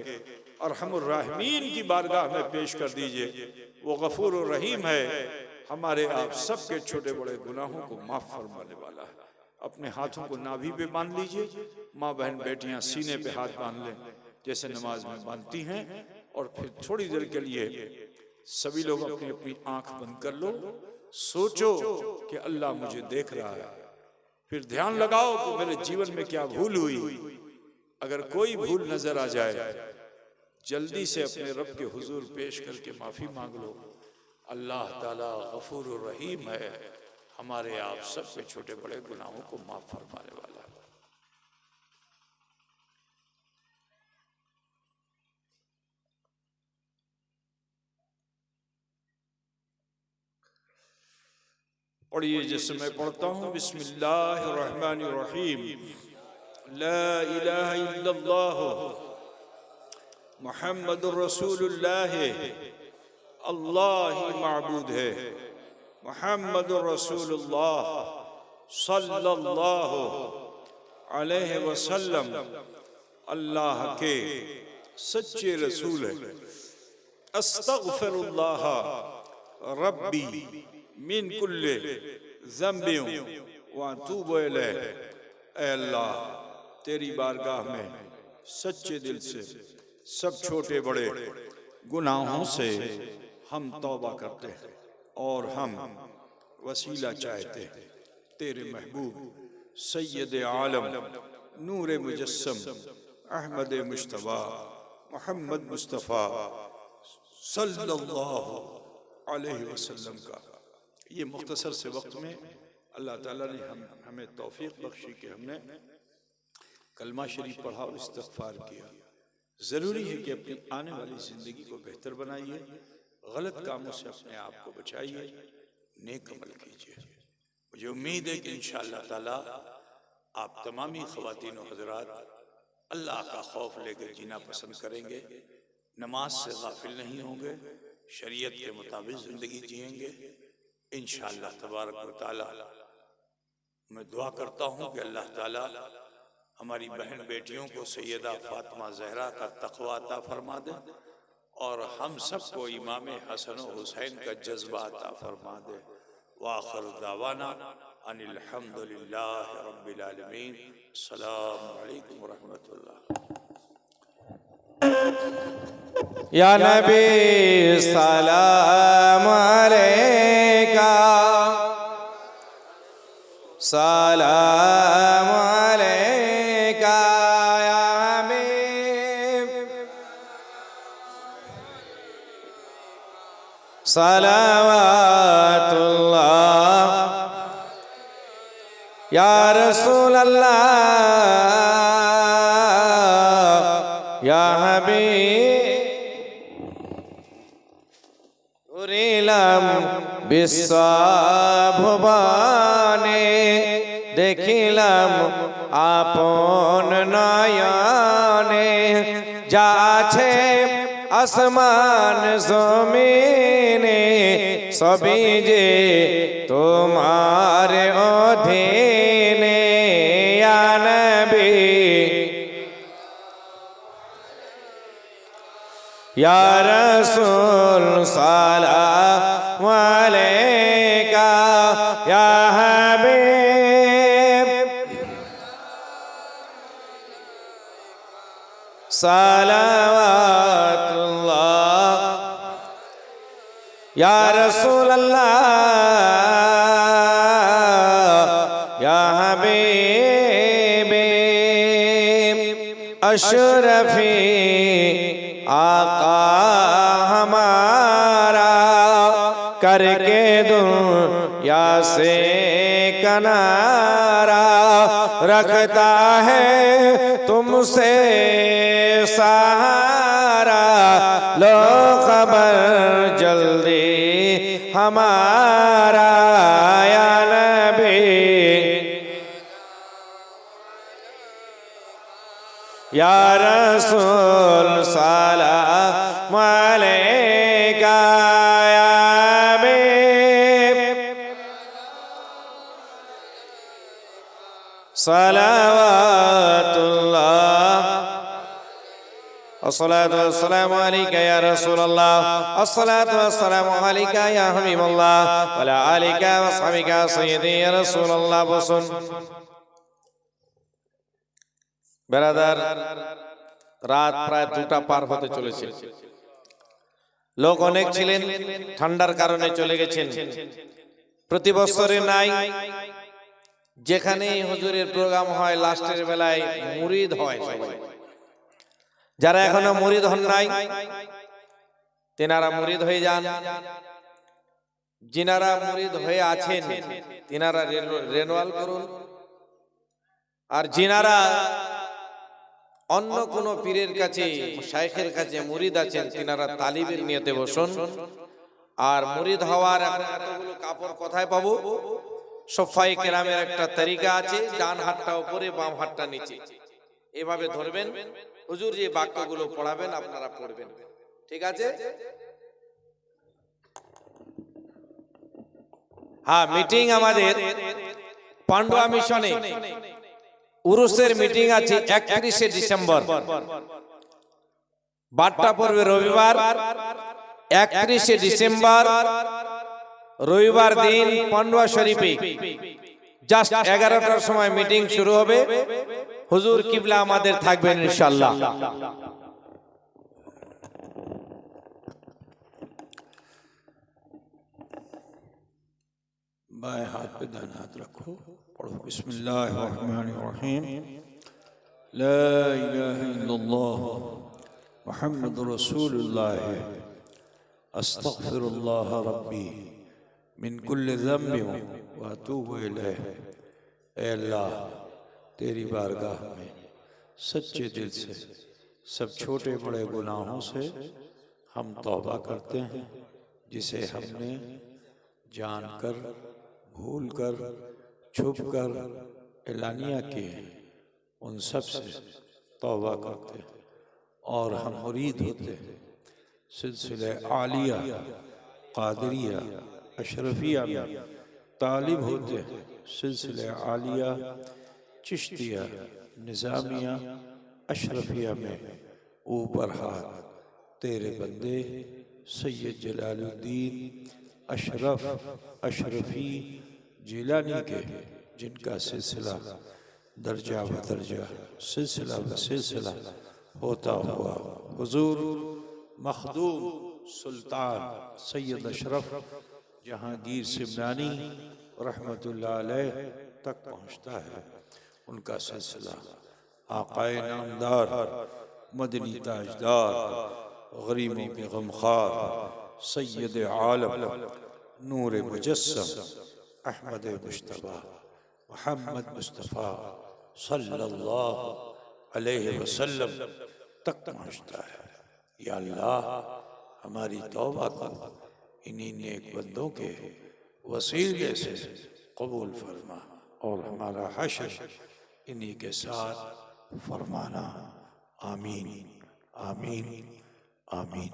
अरहमुर राहिमीन की बारगाह में पेश कर दीजिए। वो गफूर और रहीम है, हमारे आप सबके छोटे बड़े गुनाहों को माफ फरमाने वाला है। अपने हाथों को नाभि पे बांध लीजिए, माँ बहन बेटियां सीने पे हाथ बांध लें जैसे नमाज में बांधती हैं, और फिर थोड़ी देर के लिए सभी लोग अपनी अपनी आंख बंद कर लो, सोचो कि अल्लाह मुझे देख रहा है। फिर ध्यान लगाओ कि मेरे जीवन में क्या भूल हुई। अगर कोई भूल नजर आ जाए जल्दी से अपने रब के हुजूर पेश करके माफी मांग लो। अल्लाह ताला गफूर रहीम है, हमारे आप सबके छोटे बड़े गुनाहों को माफ फरमाने वाला है। पढ़िए जैसे मैं पढ़ता हूँ, बिस्मिल्लाहिर्रहमानिर्रहीम। ला इलाहा इल्लल्लाह मुहम्मदुर रसूलुल्लाह, अल्लाह ही माबूद है, मुहम्मदुर रसूलुल्लाह सल्लल्लाहु अलैहि वसल्लम अल्लाह के सच्चे रसूल है। अस्तगफिरुल्लाह रब्बी मिन कुल्ले ज़ंबियों व अतूबु इलैह। ऐ अल्लाह, तेरी बारगाह में सच्चे दिल से सब छोटे बड़े गुनाहों से हम तौबा करते हैं और हम वसीला चाहते हैं तेरे महबूब सैयद आलम नूर मुजस्सम अहमद मुश्तबा मोहम्मद मुस्तफ़ा सल्लल्लाहु अलैहि वसल्लम का। ये मुख्तसर से वक्त में अल्लाह ताला ने हमें तौफीक बख्शी कि हमने कलमा शरीफ पढ़ा और इस्तग़फ़ार किया। ज़रूरी है कि अपनी आने वाली ज़िंदगी को बेहतर बनाइए, गलत कामों से अपने आप को बचाइए, नेक अमल कीजिए। मुझे उम्मीद है कि इंशाअल्लाह ताला आप तमामी ख़वातीन व हज़रात अल्लाह का खौफ लेकर जीना पसंद करेंगे, नमाज से गाफिल नहीं होंगे, शरीयत के मुताबिक ज़िंदगी जिएंगे इंशाअल्लाह तबारक व तआला। मैं दुआ करता हूँ कि अल्लाह ताला हमारी बहन बेटियों को सैयदा फातिमा ज़हरा का तक़वा अता फरमा दे और हम सबको इमाम हसन व हुसैन का जज्बा अता फरमा दे। वाखिर दावाना अनिल हम्दुलिल्लाहि रब्बिल आलमीन। अस्सलामु अलैकुम व रहमतुल्लाह। या नबी सलाम अलैका, सलाम अलैका या हबीब, सलावतुल्लाह या रसूल अल्लाह या हबीब। বিশ্বভুবনে দেখিলাম আপন নয়নে, যা আছে আসমান জমিনে সবই যে তোমার অধীনে ইয়া নবী ইয়া রাসূল সালাম আলাইকা ইয়া হাবিব সালাওয়াতুল্লাহ ইয়া রাসূলুল্লাহ ইয়া হাবিবি अशरफी आका हमारा करके दुनिया से किनारा रखता है तुमसे सहारा लो खबर जल्दी हमारा या नबी या रसूल सलाम अलैका या हबीब सलावतुल्लाह अस्सलातु वस्सलामु अलैका या रसूलल्लाह अस्सलातु वस्सलामु अलैका या हबीबल्लाह वला आलिका वसहबिका सय्यदी या रसूलल्लाह बसुन बेरादार रात प्राय 2টা পার হতে চলেছে লোক অনেক ছিলেন ঠান্ডার কারণে চলে গেছেন প্রতি বছরে নাই যেখানে হুজুরের প্রোগ্রাম হয় লাস্টের বেলায় মুরিদ হয় সবাই যারা এখনো মুরিদ হন নাই তেনারা মুরিদ হয়ে যান যিনারা মুরিদ হয়ে আছেন তেনারা রেনুয়াল করুন আর যিনারা অন্য কোন পীরের কাছে শাইখের কাছে মুরিদ আছেন তিনারা তালিবের নিয়তে বসুন আর মুরিদ হওয়ার এতগুলো কাপড় কোথায় পাবো সফায়ে কেরামের একটা তরিকা আছে ডান হাতটা উপরে বাম হাতটা নিচে এভাবে ধরবেন হুজুর যে বাক্যগুলো পড়াবেন আপনারা পড়বেন ঠিক আছে হ্যাঁ মিটিং আমাদের পান্ডুয়া মিশনে উরুসের মিটিং আছে 31শে ডিসেম্বর বারটা পড়বে রবিবার 31শে ডিসেম্বর রবিবার দিন পান্ডুয়া শরীফে জাস্ট 11টার সময় মিটিং শুরু হবে হুজুর কিবলা আমাদের থাকবেন ইনশাআল্লাহ बाएं हाथ पे दाहिना हाथ रखो पढ़ो बिस्मिल्लाहिर्रहमानिर्रहीम ला इलाहा इल्लल्लाह मुहम्मदुर रसूलुल्लाह अस्तगफिरुल्लाह रब्बी मिन कुल्लि ज़म्बिन व अतूबु इलैह ऐ अल्लाह तेरी बारगाह में सच्चे दिल से सब छोटे बड़े गुनाहों से हम तौबा करते हैं जिसे हमने जानकर भूलकर छुपकर एलानिया किए उन सब से तौबा करते हैं और हम मुरीद होते हैं सिलसिले आलिया कादरिया अशरफिया में तालिब होते हैं सिलसिले आलिया चिश्तिया निज़ामिया अशरफिया में ऊपर हाथ तेरे बंदे सैयद जलालुद्दीन अशरफ अशरफी जिलानी के जिनका सिलसिला दर्जा व दर्जा सिलसिला व सिलसिला होता हुआ हुजूर मखदूम सुल्तान सैयद अशरफ जहांगीर सिमनानी रहमतुल्लाह अलैह तक पहुँचता है उनका सिलसिला आकाए नामदार मदनी ताजदार गरीबों के गमखार सैयद आलम नूर मुजस्सम अहमद मुश्तबा मोहम्मद मुस्तफ़ा सल्लल्लाहु अलैहि वसल्लम तक पहुँचता है। या अल्लाह हमारी तौबा को इन्हीं नेक बंदों के वसीले से कबूल फरमा और हमारा हश्र इन्हीं के साथ फरमाना आमीन आमीन आमीन।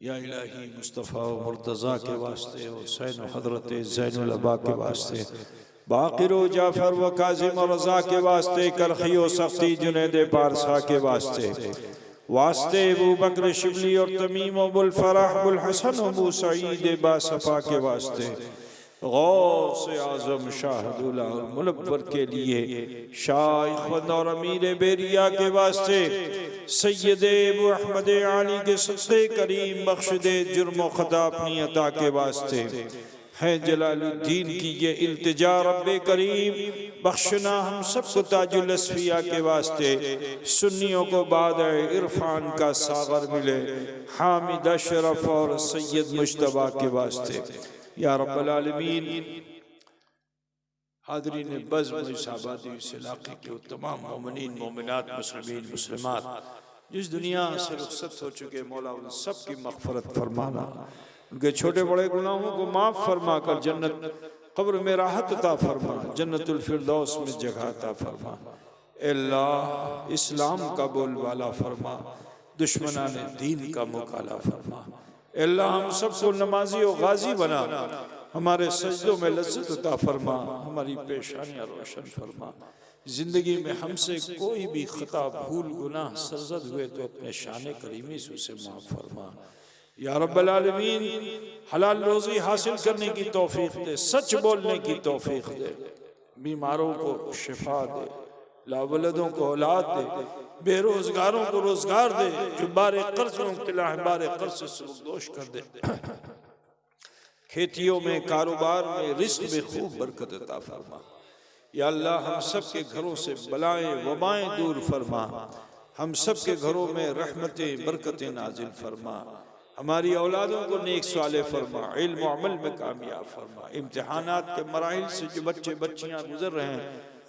या इलाही मुस्तफ़ा व मुर्तज़ा के वास्ते हुसैन हज़रत ज़ैनुल अबा के वास्ते बाक़िर व जाफ़र व काज़िम व रज़ा के वास्ते करख़ी व सख्ती जुनैद पारसा के वास्ते वास्ते अबू बकर शिबली और तमीम व अबुल फ़रह अबुल हसन व अबू सईद बासफ़ा के वास्ते गौस आज़म शाहदुल मुनव्वर के लिए शाइख़ और अमीर बेरिया के वास्ते सैयद अबू अहमद आली के सदक़े करीम बख्श दे जुर्म व ख़ता अपनी अता के वास्ते है जलालुद्दीन की ये इल्तिजा रब्बे करीम बख्शना हम सबको ताजुल अस्फिया के वास्ते सुन्नियों को बाद इरफान का सागर मिले हामिद अशरफ और सैयद मुश्तबा के वास्ते या रब्बल आलमीन। हाज़रीन बज़्म इस आबादी इस इलाक़े के तमाम मोमिनीन मोमिनात मुस्लिमीन मुस्लिमात जिस दुनिया से रुख़सत हो चुके मौला उन सब की मग़फ़रत फरमाना, उनके छोटे बड़े गुनाहों को माफ़ फरमा कर जन्नत कब्र में राहत अता फरमा, जन्नतुल फिरदौस में जगह अता फरमा। अल्लाह इस्लाम का बोलबाला फरमा, दुश्मनान दीन का मुकाला फरमा। अल्लाह हम सबको नमाजी और गाजी बना, हमारे सजदों में लज्जत अता फरमा, हमारी पेशानियाँ रोशन फरमा। जिंदगी में हमसे कोई भी खता भूल गुनाह सरजद हुए तो अपने शान करीमी से उसे माफ़ फरमा। या रब्बल आलमीन हलाल रोज़ी हासिल करने की तौफीक दे, सच बोलने की तौफीक दे, बीमारों को शिफा दे, लावलदों को औलाद दे, बेरोजगारों को रोजगार दे, जो बारे कर्ज में मुब्तला है बारे कर्ज से सुबकदोश कर दे। खेतियों में कारोबार में रिस्क में खूब बरकत अता फरमा। या अल्लाह हम सब के घरों से बलाएं वबाएं दूर फरमा, हम सब के घरों में रहमतें बरकतें नाजिल फरमा, हमारी औलादों को नेक साले फरमा, इल्म व अमल में कामयाब फरमा। इम्तिहानात के मराहिल से जो बच्चे बच्चियां गुजर रहे हैं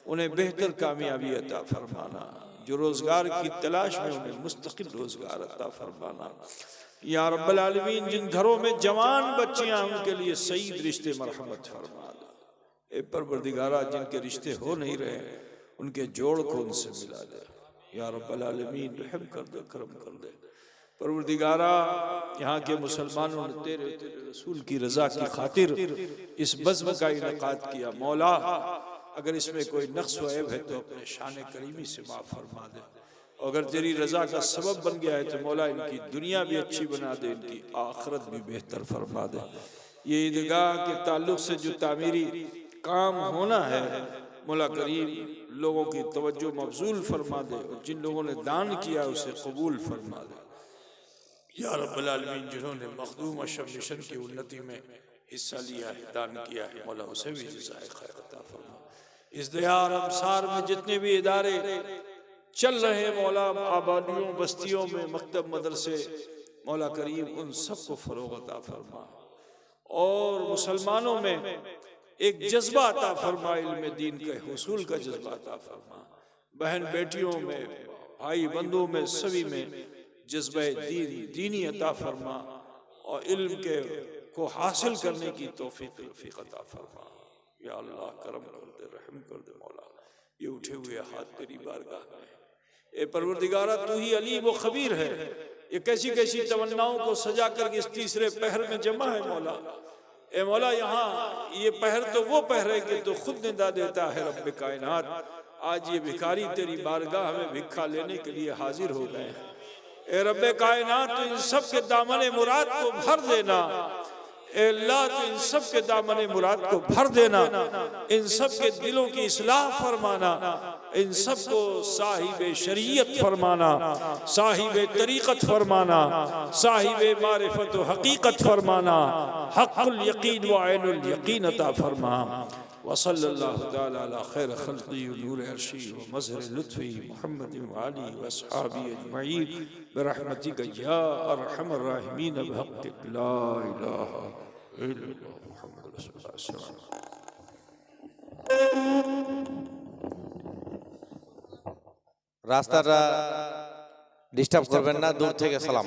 उन्हें बेहतर कामयाबी अता फरमाना, जो रोजगार की तलाश में उन्हें मुस्तकिल रोजगार अता फरमाना। या रब्बल आलमीन जिन घरों में जवान बच्चियां उनके लिए सईद रिश्ते मरहमत फरमाना। ए परवरदिगारा जिनके रिश्ते हो नहीं रहे उनके जोड़ को उनसे मिला दे। या रब्बल आलमीन रहम कर दे, करम कर दे। परवरदिगारा यहाँ के मुसलमानों ने तेरे रसूल की रजा की खातिर इस बज़्म का इनेकाद किया। मौला अगर इसमें कोई नक्स व ऐब है तो अपने शान करीमी से माफ़ फरमा दे, अगर तेरी रजा का सबब बन गया है तो मौला इनकी दुनिया भी अच्छी बना दे, इनकी आखिरत भी बेहतर फरमा दे। ये ईदगाह के ताल्लुक से जो तामीरी काम होना है मौला करीम लोगों की तवज्जो मबजूल फरमा दे, और जिन लोगों ने दान किया उसे कबूल फरमा दे। या रब्बल आलमीन जिन्होंने मखदूम अशब मिशन की उन्नति में हिस्सा लिया है, दान किया है, मौला उसे भी जज़ाए खैर अता फरमा। इस दियार अमसार में जितने भी इदारे चल रहे हैं मौला, आबादियों बस्तियों में मकतब मदरसे, मौला करीम उन सबको फरोग़ अता फरमा, और मुसलमानों में एक जज्बा अता फरमा, इल्म दीन के हुसूल का जज्बा अता फरमा। बहन बेटियों में, भाई बंधुओं में, सभी में जज्बा दीनी अता फरमा, और इल्म के को हासिल करने की तौफीक अता फरमा। या अल्लाह करम कर दे, रहम कर दे मौला। ये उठे हुए हाथ तेरी बारगाह में, ए परवरदिगारा तू ही अलीम व खबीर है। ये कैसी कैसी तमन्नाओं को सजा कर इस तीसरे पहर में जमा है मौला। ए मौला यहाँ ये पहर तो वो पहर है कि तो खुद निदा देता है रब्बे कायनात। आज ये भिखारी तेरी बारगाह में भिक्षा लेने के लिए हाजिर हो गए हैं। ए रब्बे कायनात तो इन सब के दामने मुराद को भर देना, ए अल्लाह तो इन सब के दामने मुराद को भर देना, इन सब के दिलों की इस्लाह फरमाना। इन सबको साहिब शरीयत फरमाना, साहिब तरीक़त फरमाना, साहिब मारिफत व हकीकत फरमाना, हक़्क़ुल यकीन व ऐनुल यकीन अता फरमा। व सल्लल्लाहु तआला अला खैर खल्क़ी व नूर अर्शी व मज़हर लुत्फ़ी मुहम्मद व आली व अस्हाबी अजमईन बिरहमतिक या अरहमर राहिमीन बिहक़्क़ि ला इलाहा इल्लल्लाह मुहम्मद रसूलुल्लाह सल्लल्लाहु अलैहि वसल्लम। রাস্তাটা ডিস্টার্ব করবেন না, দূর থেকে সালাম।